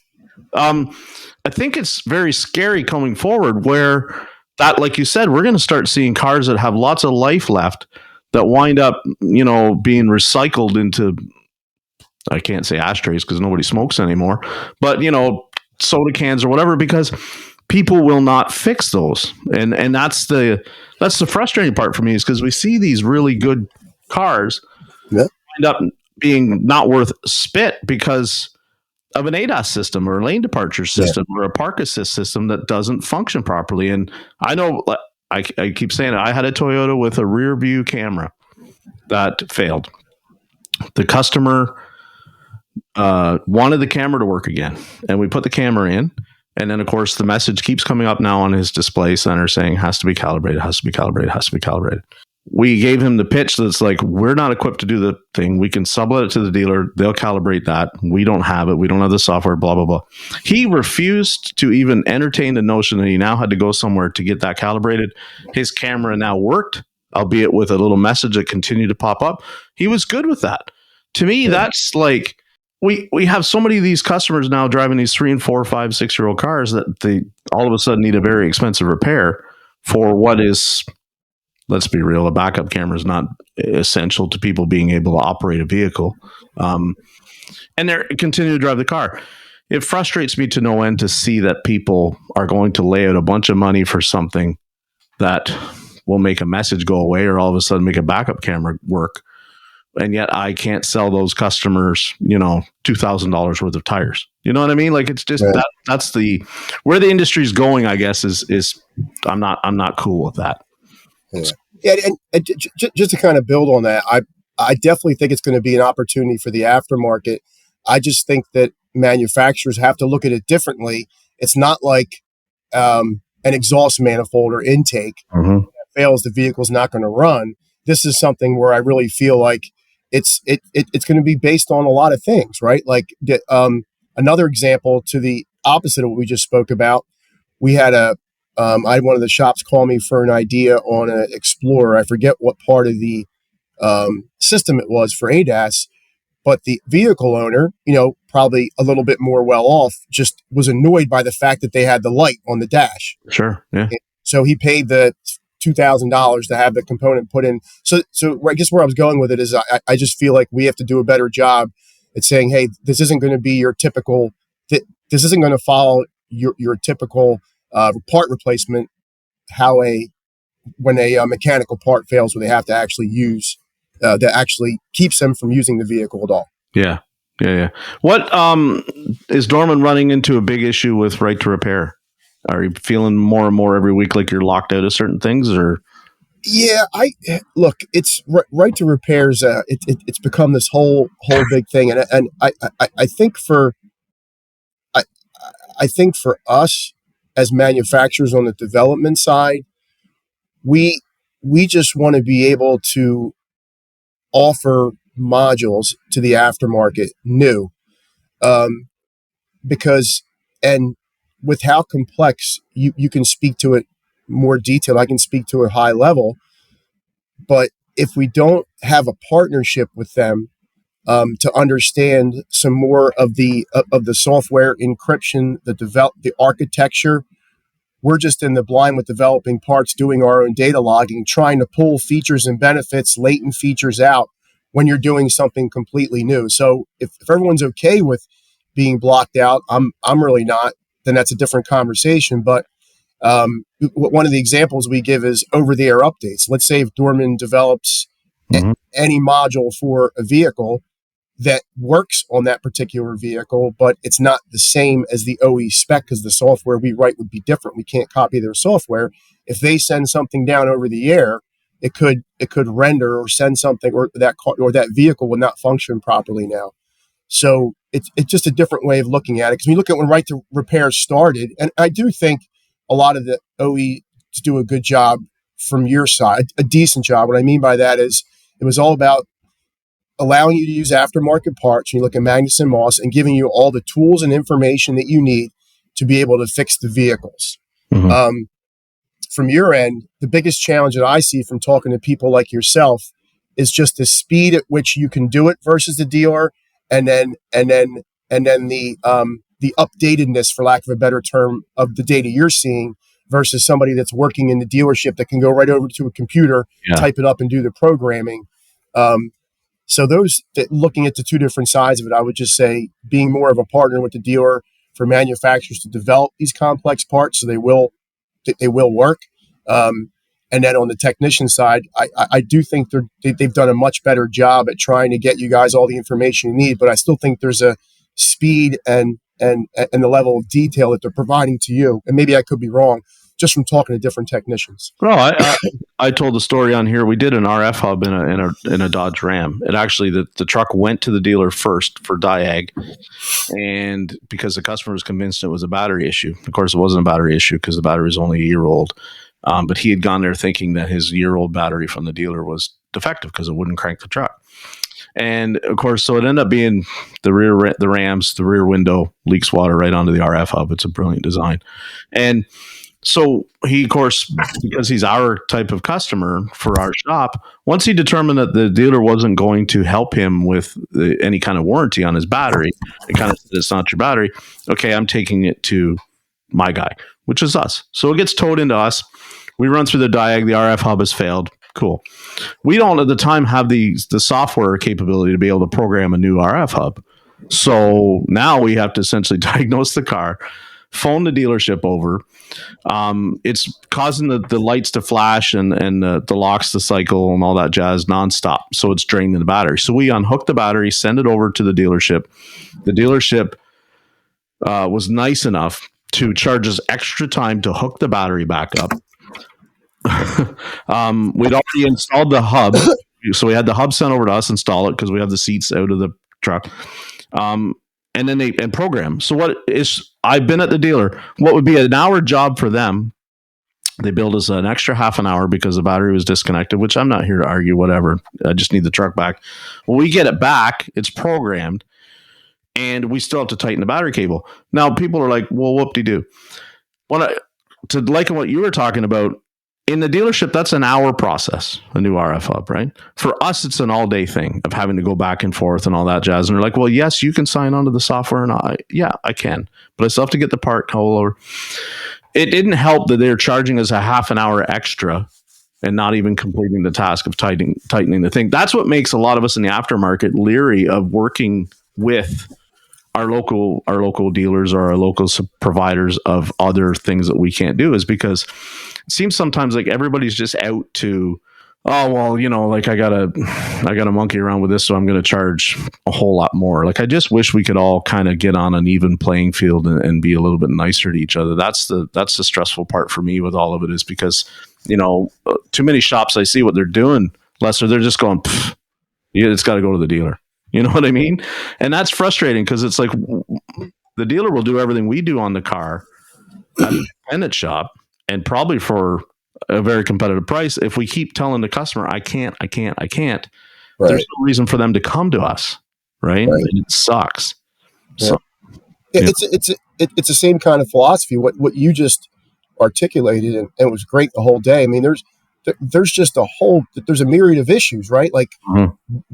I think it's very scary coming forward where that, like you said, we're going to start seeing cars that have lots of life left that wind up, you know, being recycled into, I can't say ashtrays because nobody smokes anymore, but, you know, soda cans or whatever, because people will not fix those. And that's the frustrating part for me, is because we see these really good cars wind up being not worth spit because of an ADAS system or a lane departure system or a park assist system that doesn't function properly. And I know, I keep saying it, I had a Toyota with a rear view camera that failed. The customer wanted the camera to work again, and we put the camera in. And then, of course, the message keeps coming up now on his display center saying, has to be calibrated, has to be calibrated, has to be calibrated. We gave him the pitch that's like, we're not equipped to do the thing. We can sublet it to the dealer. They'll calibrate that. We don't have it. We don't have the software, blah, blah, blah. He refused to even entertain the notion that he now had to go somewhere to get that calibrated. His camera now worked, albeit with a little message that continued to pop up. He was good with that. To me, that's like, we have so many of these customers now driving these 3 and 4, 5, 6-year-old cars that they all of a sudden need a very expensive repair for what is, let's be real, a backup camera is not essential to people being able to operate a vehicle. And they're continue to drive the car. It frustrates me to no end to see that people are going to lay out a bunch of money for something that will make a message go away or all of a sudden make a backup camera work. And yet I can't sell those customers, you know, $2,000 worth of tires. You know what I mean? Like, it's just that's the where the industry is going, I guess, is I'm not cool with that. Yeah, and just to kind of build on that, I definitely think it's going to be an opportunity for the aftermarket. I just think that manufacturers have to look at it differently. It's not like an exhaust manifold or intake that fails, the vehicle's not going to run. This is something where I really feel like it's going to be based on a lot of things, right? Like another example to the opposite of what we just spoke about, we had a I had one of the shops call me for an idea on an Explorer. I forget what part of the system it was for ADAS, but the vehicle owner, probably a little bit more well off, just was annoyed by the fact that they had the light on the dash. Sure. Yeah. So he paid the $2,000 to have the component put in. So I guess where I was going with it is I just feel like we have to do a better job at saying, hey, this isn't going to be your typical, this isn't going to follow your typical part replacement, when a mechanical part fails, where they have to actually use, that actually keeps them from using the vehicle at all. Yeah. What is Dorman running into a big issue with right to repair? Are you feeling more and more every week like you're locked out of certain things, or? Yeah, look. It's right to repairs. It's become this whole big thing, and I think I think for us as manufacturers on the development side, we just want to be able to offer modules to the aftermarket new, because, and with how complex you can speak to it more detailed, I can speak to it high level, but if we don't have a partnership with them to understand some more of the software encryption, the architecture, we're just in the blind with developing parts, doing our own data logging, trying to pull features and benefits, latent features out when you're doing something completely new. So if everyone's okay with being blocked out, I'm really not, then that's a different conversation. But one of the examples we give is over-the-air updates. Let's say if Dorman develops any module for a vehicle that works on that particular vehicle, but it's not the same as the OE spec because the software we write would be different. We can't copy their software. If they send something down over the air, it could render or send something, or that car or that vehicle would not function properly now. So it's just a different way of looking at it. Because we look at when right to repair started, and I do think a lot of the OEs do a good job from your side, a decent job. What I mean by that is it was all about allowing you to use aftermarket parts. You look at Magnus and Moss and giving you all the tools and information that you need to be able to fix the vehicles. From your end, the biggest challenge that I see from talking to people like yourself is just the speed at which you can do it versus the dealer, and then the updatedness, for lack of a better term, of the data you're seeing versus somebody that's working in the dealership that can go right over to a computer, type it up, and do the programming. So looking at the two different sides of it, I would just say being more of a partner with the dealer for manufacturers to develop these complex parts, so they will work. And then on the technician side, I do think they've done a much better job at trying to get you guys all the information you need. But I still think there's a speed and the level of detail that they're providing to you. And maybe I could be wrong, just from talking to different technicians. No, I told the story on here. We did an RF hub in a Dodge Ram. It actually, the truck went to the dealer first for diag, and because the customer was convinced it was a battery issue. Of course, it wasn't a battery issue because the battery was only a year old. But he had gone there thinking that his year-old battery from the dealer was defective because it wouldn't crank the truck. And of course, so it ended up being the rear window leaks water right onto the RF hub. It's a brilliant design. And so he, of course, because he's our type of customer for our shop, once he determined that the dealer wasn't going to help him with any kind of warranty on his battery, it kind of said, it's not your battery. Okay, I'm taking it to my guy, which is us. So it gets towed into us. We run through the diag. The RF hub has failed. Cool. We don't at the time have the software capability to be able to program a new RF hub. So now we have to essentially diagnose the car, phone the dealership over. It's causing the lights to flash and the locks to cycle and all that jazz nonstop. So it's draining the battery. So we unhook the battery, send it over to the dealership. The dealership was nice enough to charge us extra time to hook the battery back up. We'd already installed the hub, so we had the hub sent over to us, install it because we have the seats out of the truck, and then and program. So I've been at the dealer. What would be an hour job for them, they billed us an extra half an hour because the battery was disconnected, which I'm not here to argue, whatever. I just need the truck back. When we get it back, it's programmed, and we still have to tighten the battery cable. Now people are like, well, whoop-de-doo. to liken what you were talking about, in the dealership, that's an hour process, a new RF hub, right? For us, it's an all-day thing of having to go back and forth and all that jazz. And they're like, well, yes, you can sign onto the software. And I can. But I still have to get the part call over. It didn't help that they're charging us a half an hour extra and not even completing the task of tightening the thing. That's what makes a lot of us in the aftermarket leery of working with our local dealers or our local providers of other things that we can't do, is because it seems sometimes like everybody's just out to, oh, well, like I gotta monkey around with this, so I'm going to charge a whole lot more. Like, I just wish we could all kind of get on an even playing field and be a little bit nicer to each other. That's the stressful part for me with all of it, is because, too many shops, I see what they're doing, Lester, they're just going, it's got to go to the dealer. You know what I mean? And that's frustrating, because it's like the dealer will do everything we do on the car at the independent shop, and probably for a very competitive price. If we keep telling the customer, I can't, right, there's no reason for them to come to us, right? And it sucks. Yeah. So it's the same kind of philosophy. What you just articulated, and it was great the whole day. I mean, there's just there's a myriad of issues, right? Like,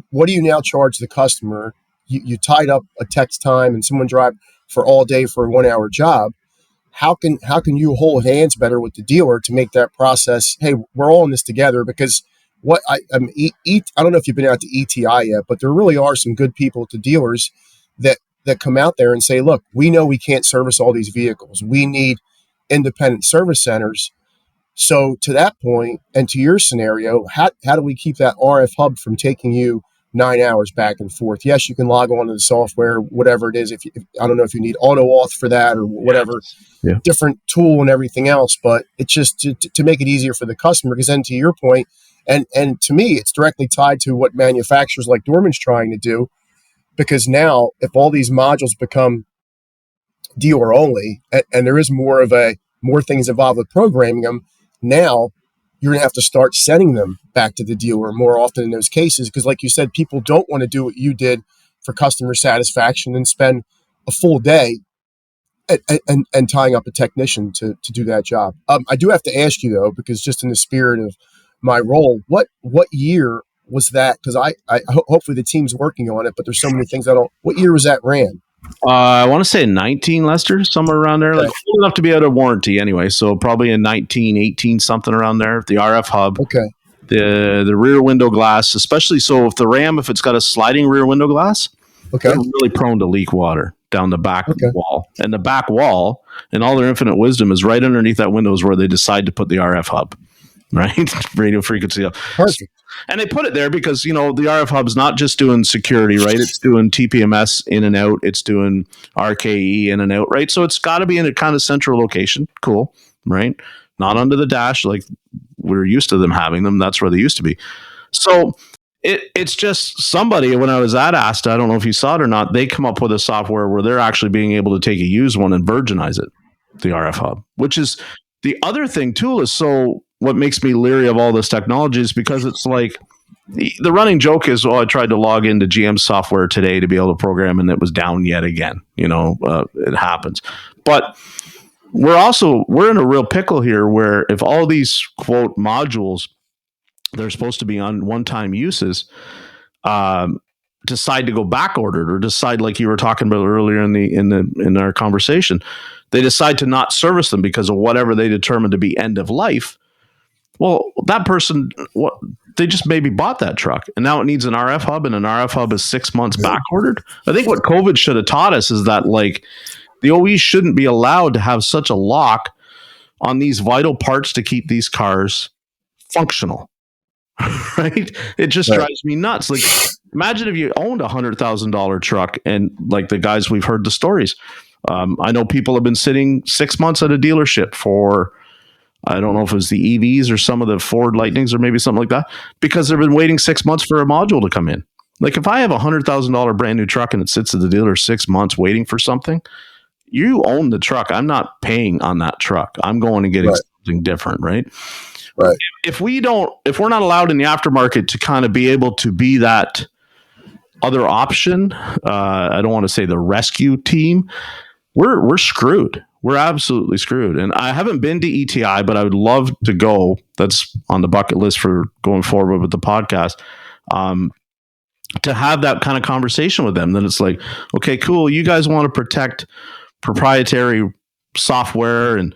what do you now charge the customer? You tied up a text time and someone drive for all day for a 1 hour job. How can you hold hands better with the dealer to make that process? Hey, we're all in this together. Because I don't know if you've been out to ETI yet, but there really are some good people at the dealers that come out there and say, look, we know we can't service all these vehicles. We need independent service centers. So to that point, and to your scenario, how do we keep that RF hub from taking you 9 hours back and forth? Yes, you can log on to the software, whatever it is. If I don't know if you need auto auth for that or whatever, different tool and everything else, but it's just to make it easier for the customer. Because then, to your point, and to me, it's directly tied to what manufacturers like Dorman's trying to do. Because now, if all these modules become dealer only, and there is more things involved with programming them, now you're going to have to start sending them back to the dealer more often in those cases. Because like you said, people don't want to do what you did for customer satisfaction and spend a full day and tying up a technician to do that job. I do have to ask you, though, because just in the spirit of my role, what year was that? Because I hopefully the team's working on it, but there's so many things what year was that ran? I want to say 19, Lester, somewhere around there, like old enough to be out of warranty anyway. So probably in 1918, something around there. The RF hub, the rear window glass, especially. So if the Ram, if it's got a sliding rear window glass, they're really prone to leak water down the back wall. And the back wall, in all their infinite wisdom, is right underneath that window is where they decide to put the RF hub, right? Radio frequency up. Perfect. And they put it there because, the RF hub is not just doing security, right? It's doing TPMS in and out. It's doing RKE in and out, right? So it's got to be in a kind of central location. Cool, right? Not under the dash like we're used to them having them. That's where they used to be. So it's just somebody, when I was at ASTA, I don't know if you saw it or not, they come up with a software where they're actually being able to take a used one and virginize it, the RF hub, which is the other thing too. Is so what makes me leery of all this technology is because it's like the running joke is, I tried to log into GM software today to be able to program and it was down yet again. It happens. But we're in a real pickle here where if all these quote modules, they're supposed to be on one-time uses, decide to go back ordered, or decide, like you were talking about earlier in our conversation, they decide to not service them because of whatever they determine to be end of life. Well, that person, they just maybe bought that truck and now it needs an RF hub, and an RF hub is 6 months back ordered. I think what COVID should have taught us is that, like, the OE shouldn't be allowed to have such a lock on these vital parts to keep these cars functional. Right? It just drives me nuts. Like, imagine if you owned $100,000 truck, and like the guys, we've heard the stories. I know people have been sitting 6 months at a dealership for, I don't know if it was the EVs or some of the Ford Lightnings or maybe something like that, because they've been waiting 6 months for a module to come in. Like, if I have $100,000 brand new truck and it sits at the dealer 6 months waiting for something, you own the truck. I'm not paying on that truck. I'm going and getting something different, right? Right. If we're not allowed in the aftermarket to kind of be able to be that other option, I don't want to say the rescue team, we're screwed. we're absolutely screwed. And I haven't been to ETI, but I would love to go. That's on the bucket list for going forward with the podcast. To have that kind of conversation with them. Then it's like, okay, cool. You guys want to protect proprietary software and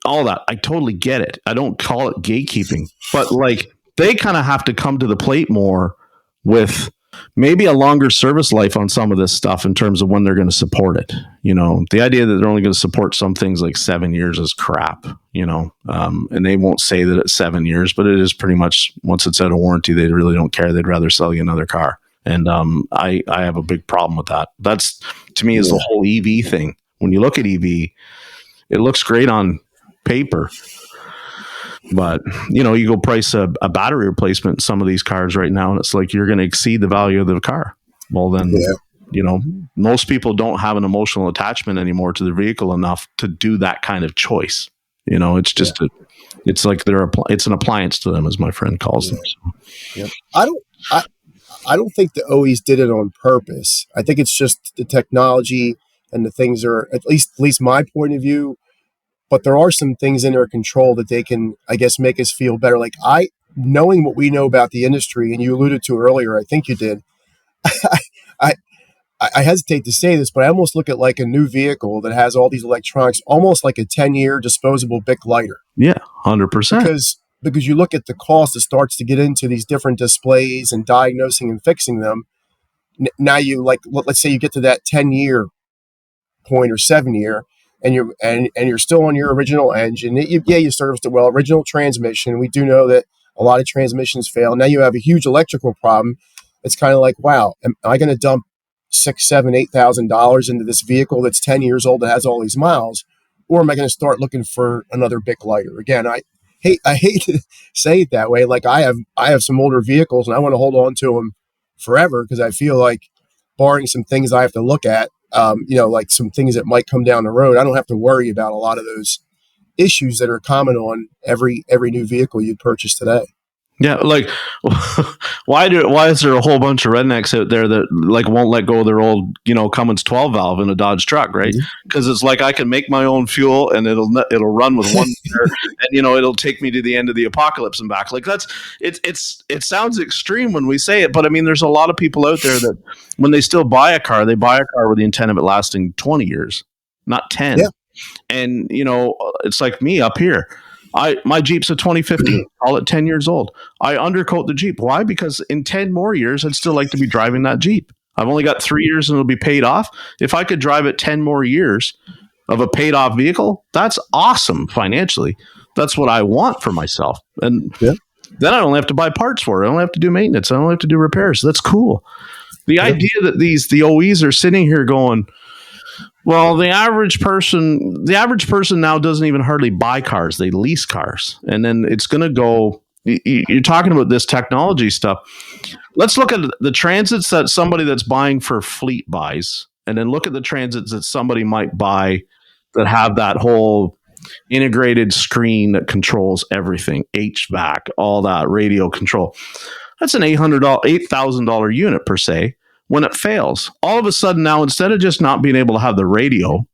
all that. I totally get it. I don't call it gatekeeping, but like they kind of have to come to the plate more with maybe a longer service life on some of this stuff in terms of when they're going to support it. You know, the idea that they're only going to support some things like 7 years is crap, you know, and they won't say that it's 7 years, but it is pretty much once it's out of warranty, they really don't care. They'd rather sell you another car. And I have a big problem with that. That's to me is the whole EV thing. When you look at EV, it looks great on paper, but you know, you go price a battery replacement in some of these cars right now, and it's like you're going to exceed the value of the car. Well, then, you know, most people don't have an emotional attachment anymore to the vehicle enough to do that kind of choice. You know, it's just it's like it's an appliance to them, as my friend calls them. So. Yeah. I don't think the OEs did it on purpose. I think it's just the technology and the things are at least my point of view. But there are some things in their control that they can, I guess, make us feel better. Like knowing what we know about the industry, and you alluded to earlier, I think you did. I hesitate to say this, but I almost look at like a new vehicle that has all these electronics, almost like a 10-year disposable Bic lighter. Yeah, 100%. Because you look at the cost, it starts to get into these different displays and diagnosing and fixing them. Now you let's say you get to that 10-year point or 7-year, and you're still on your original engine. You serviced it well, original transmission. We do know that a lot of transmissions fail. Now you have a huge electrical problem. It's kind of like, wow, am I going to dump $6,000, $7,000, $8,000 into this vehicle that's 10 years old that has all these miles, or am I going to start looking for another Bic lighter? Again, I hate to say it that way. Like I have some older vehicles and I want to hold on to them forever because I feel like, barring some things I have to look at, like some things that might come down the road, I don't have to worry about a lot of those issues that are common on every new vehicle you purchase today. Yeah, like why is there a whole bunch of rednecks out there that like won't let go of their old, Cummins 12 valve in a Dodge truck, right? Because it's like I can make my own fuel and it'll run with one liter, and it'll take me to the end of the apocalypse and back. Like it sounds extreme when we say it, but I mean there's a lot of people out there that when they still buy a car, they buy a car with the intent of it lasting 20 years, not 10. Yeah. And it's like me up here. My Jeep's a 2015, call it 10 years old. I undercoat the Jeep. Why? Because in 10 more years, I'd still like to be driving that Jeep. I've only got 3 years and it'll be paid off. If I could drive it 10 more years of a paid off vehicle, that's awesome financially. That's what I want for myself. And then I don't have to buy parts for it. I don't have to do maintenance. I don't have to do repairs. That's cool. The idea that the OEs are sitting here going, well, the average person now doesn't even hardly buy cars. They lease cars. And then it's going to go, you're talking about this technology stuff. Let's look at the transits that somebody that's buying for fleet buys, and then look at the transits that somebody might buy that have that whole integrated screen that controls everything, HVAC, all that, radio control. That's an $8,000 unit per se. When it fails, all of a sudden now, instead of just not being able to have the radio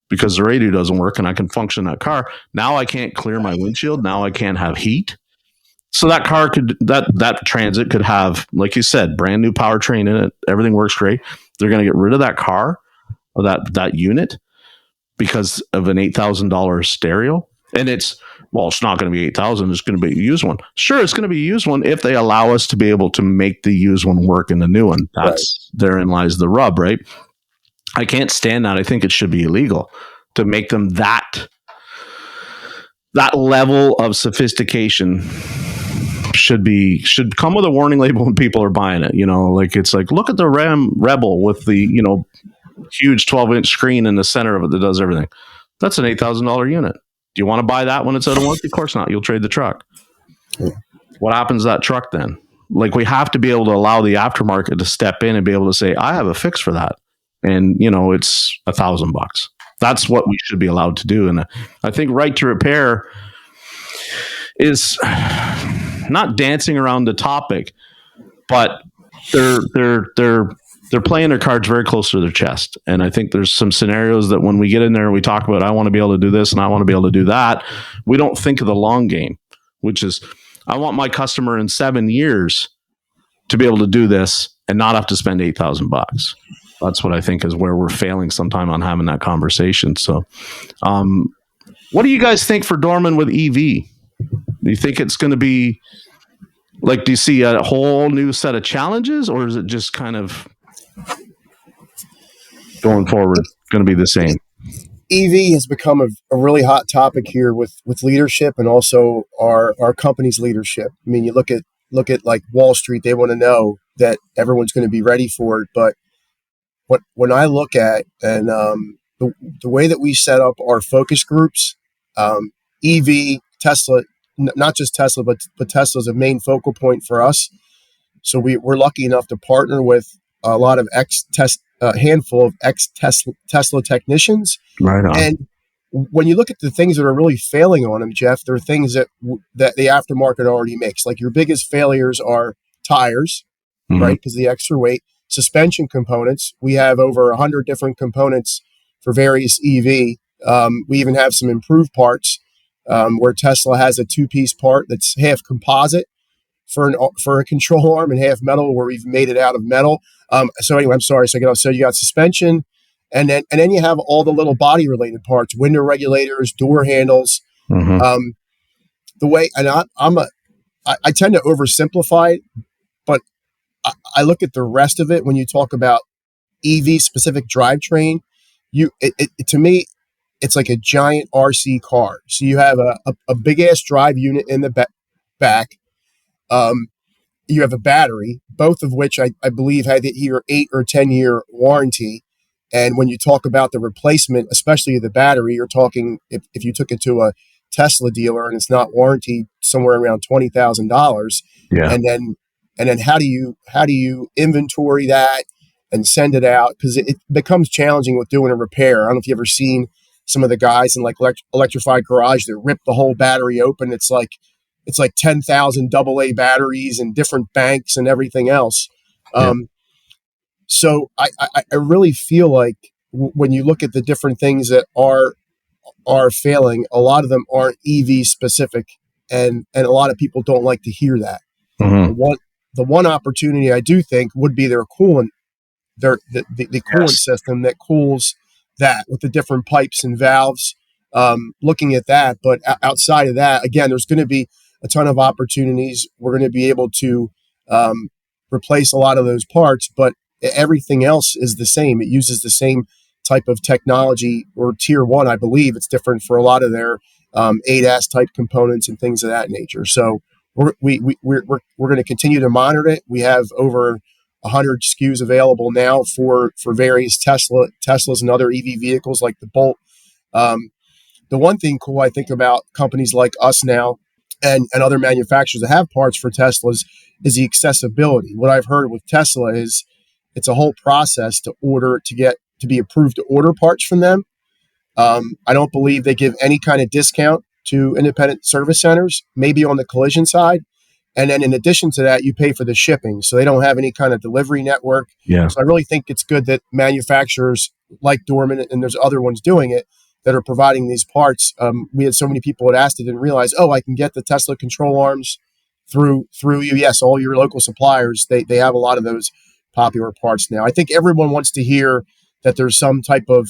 because the radio doesn't work and I can function that car, now I can't clear my windshield. Now I can't have heat. So that car that transit could have, like you said, brand new powertrain in it. Everything works great. They're going to get rid of that car or that unit because of an $8,000 stereo. And it's not going to be $8,000. It's going to be a used one. Sure, it's going to be a used one if they allow us to be able to make the used one work in the new one. Therein lies the rub, right? I can't stand that. I think it should be illegal to make them that level of sophistication. Should come with a warning label when people are buying it. Like it's like, look at the Ram Rebel with the huge 12-inch screen in the center of it that does everything. That's an $8,000 unit. Do you want to buy that when it's out of warranty? Of course not. You'll trade the truck. Yeah. What happens to that truck then? Like we have to be able to allow the aftermarket to step in and be able to say, I have a fix for that. And, it's $1,000. That's what we should be allowed to do. And I think right to repair is not dancing around the topic, but they're they're playing their cards very close to their chest. And I think there's some scenarios that when we get in there and we talk about, I want to be able to do this and I want to be able to do that, we don't think of the long game, which is, I want my customer in 7 years to be able to do this and not have to spend $8,000. That's what I think is where we're failing sometime on having that conversation. So, what do you guys think for Dorman with EV? Do you think it's going to be like, do you see a whole new set of challenges, or is it just kind of going forward going to be the same? EV has become a really hot topic here with leadership and also our company's leadership. I mean, you look at like Wall Street, they want to know that everyone's going to be ready for it. But when I look at and the way that we set up our focus groups, EV, Tesla, not just Tesla, but Tesla's a main focal point for us. So we're lucky enough to partner with a lot of handful of ex-Tesla technicians. Right on. And when you look at the things that are really failing on them, Jeff, there are things that the aftermarket already makes. Like your biggest failures are tires, right? Because the extra weight. Suspension components. We have over 100 different components for various EV. We even have some improved parts where Tesla has a 2-piece part that's half composite for a control arm and half metal, where we've made it out of metal. So anyway, I'm sorry. So you got suspension, and then you have all the little body related parts: window regulators, door handles. The way, and I tend to oversimplify it, but I look at the rest of it when you talk about EV specific drivetrain. To me, it's like a giant RC car. So you have a big ass drive unit in the back. You have a battery, both of which I believe had either 8 or 10 year warranty. And when you talk about the replacement, especially the battery, you're talking, if you took it to a Tesla dealer and it's not warranted, somewhere around $20,000. Yeah. And then how do you inventory that and send it out? Because it becomes challenging with doing a repair. I don't know if you've ever seen some of the guys in like electrified garage that rip the whole battery open. It's like 10,000 AA batteries and different banks and everything else. So I really feel like when you look at the different things that are failing, a lot of them aren't EV specific, and a lot of people don't like to hear that. The one opportunity I do think would be their coolant, the coolant system that cools that with the different pipes and valves. Looking at that, but outside of that, again, there's going to be a ton of opportunities. We're going to be able to replace a lot of those parts, but everything else is the same. It uses the same type of technology, or tier 1, I believe. It's different for a lot of their ADAS type components and things of that nature. So we're going to continue to monitor it. We have over 100 SKUs available now for various Teslas and other EV vehicles like the Bolt. The one thing cool I think about companies like us now and other manufacturers that have parts for Teslas is the accessibility. What I've heard with Tesla is it's a whole process to be approved to order parts from them. I don't believe they give any kind of discount to independent service centers, maybe on the collision side. And then in addition to that, you pay for the shipping. So they don't have any kind of delivery network. Yeah. So I really think it's good that manufacturers like Dorman, and there's other ones doing it, that are providing these parts. We had so many people at ASTA didn't realize, I can get the Tesla control arms through you. Yes, all your local suppliers, they have a lot of those popular parts now. I think everyone wants to hear that there's some type of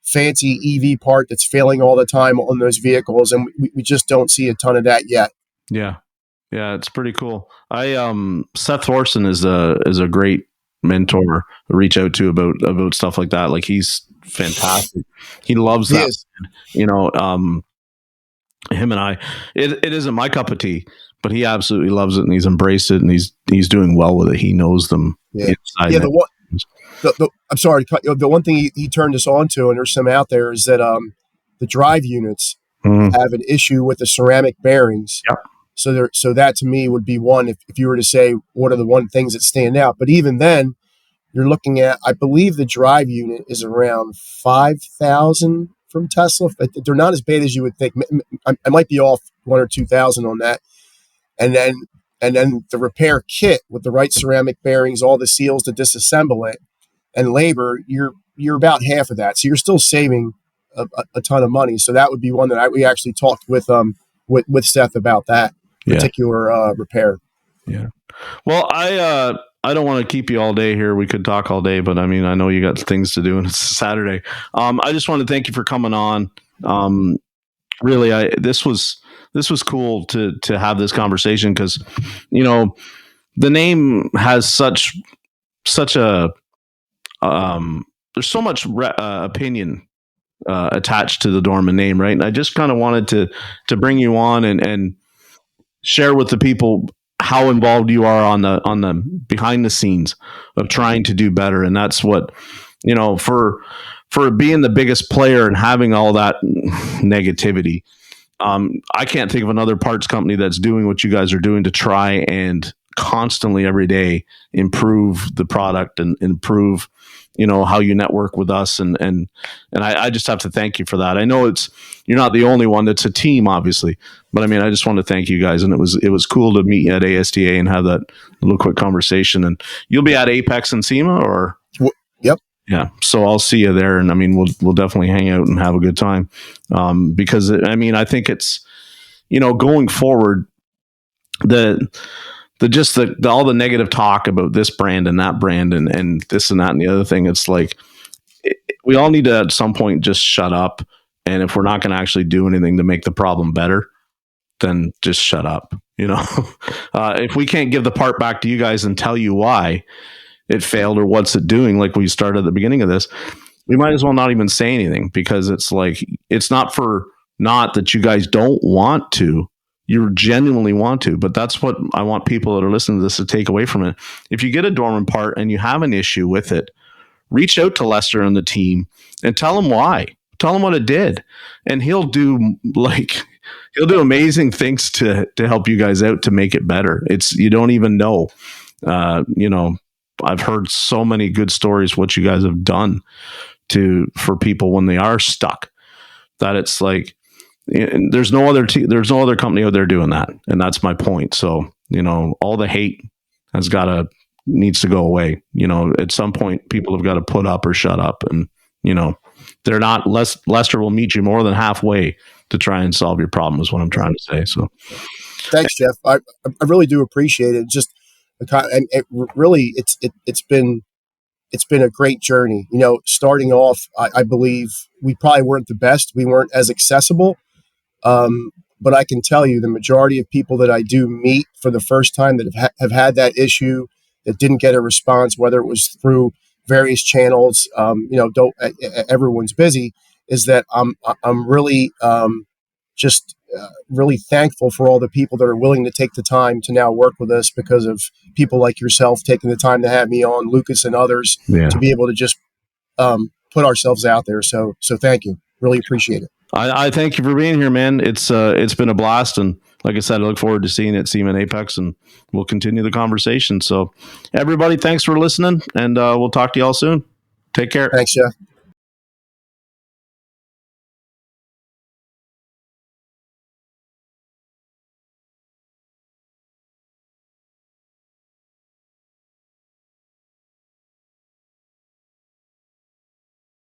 fancy EV part that's failing all the time on those vehicles, and we just don't see a ton of that yet. Yeah, it's pretty cool. Seth Thorson is a great mentor to reach out to about stuff like that. Like, he's fantastic. He loves that. Him and I, it isn't my cup of tea, but he absolutely loves it, and he's embraced it, and he's doing well with it. He knows them. I'm sorry. The one thing he turned us on to, and there's some out there, is that the drive units have an issue with the ceramic bearings. Yep. So that to me would be one, if you were to say what are the one things that stand out. But even then, you're looking at, I believe the drive unit is around 5,000 from Tesla. They're not as bad as you would think. I might be off 1,000 or 2,000 on that. And then the repair kit with the right ceramic bearings, all the seals to disassemble it, and labor, you're about half of that. So you're still saving a ton of money. So that would be one that we actually talked with Seth about that particular repair. Yeah. Well, I don't want to keep you all day here. We could talk all day, but I mean, I know you got things to do and it's Saturday. I just want to thank you for coming on. Really, this was cool to have this conversation because, you know, the name has such a there's so much opinion attached to the Dorman name, right? And I just kind of wanted to bring you on and share with the people how involved you are on the behind the scenes of trying to do better. And that's what, you know, for being the biggest player and having all that negativity. I can't think of another parts company that's doing what you guys are doing to try and constantly every day improve the product and improve, you know, how you network with us. And I just have to thank you for that. I know you're not the only one. It's a team, obviously, but I mean, I just want to thank you guys. And it was cool to meet you at ASTA and have that little quick conversation. And you'll be at Apex and SEMA or? Yep. Yeah. So I'll see you there. And I mean, we'll definitely hang out and have a good time. Because I mean, I think it's, you know, going forward, all the negative talk about this brand and that brand and this and that and the other thing, it's like we all need to at some point just shut up. And if we're not going to actually do anything to make the problem better, then just shut up. You know, if we can't give the part back to you guys and tell you why it failed or what's it doing, like we started at the beginning of this, we might as well not even say anything, because it's like, it's not that you guys don't want to. You genuinely want to, but that's what I want people that are listening to this to take away from it. If you get a Dorman part and you have an issue with it, reach out to Lester and the team and tell him why. Tell him what it did, and he'll do amazing things to help you guys out to make it better. You don't even know. You know, I've heard so many good stories what you guys have done for people when they are stuck, that it's like, there's no other company out there doing that. And that's my point. So, you know, all the hate needs to go away. You know, at some point people have got to put up or shut up, and, you know, Lester will meet you more than halfway to try and solve your problem, is what I'm trying to say. So thanks, Jeff. I really do appreciate it. Just, and it's been a great journey. You know, starting off, I believe we probably weren't the best. We weren't as accessible. But I can tell you the majority of people that I do meet for the first time that have had that issue, that didn't get a response, whether it was through various channels, you know, everyone's busy, is that I'm really just really thankful for all the people that are willing to take the time to now work with us, because of people like yourself taking the time to have me on, Lucas and others, to be able to just put ourselves out there. So thank you. Really appreciate it. I thank you for being here, man. It's been a blast, and like I said, I look forward to seeing it at SEMA and Apex, and we'll continue the conversation. So, everybody, thanks for listening, and we'll talk to you all soon. Take care. Thanks, Jeff.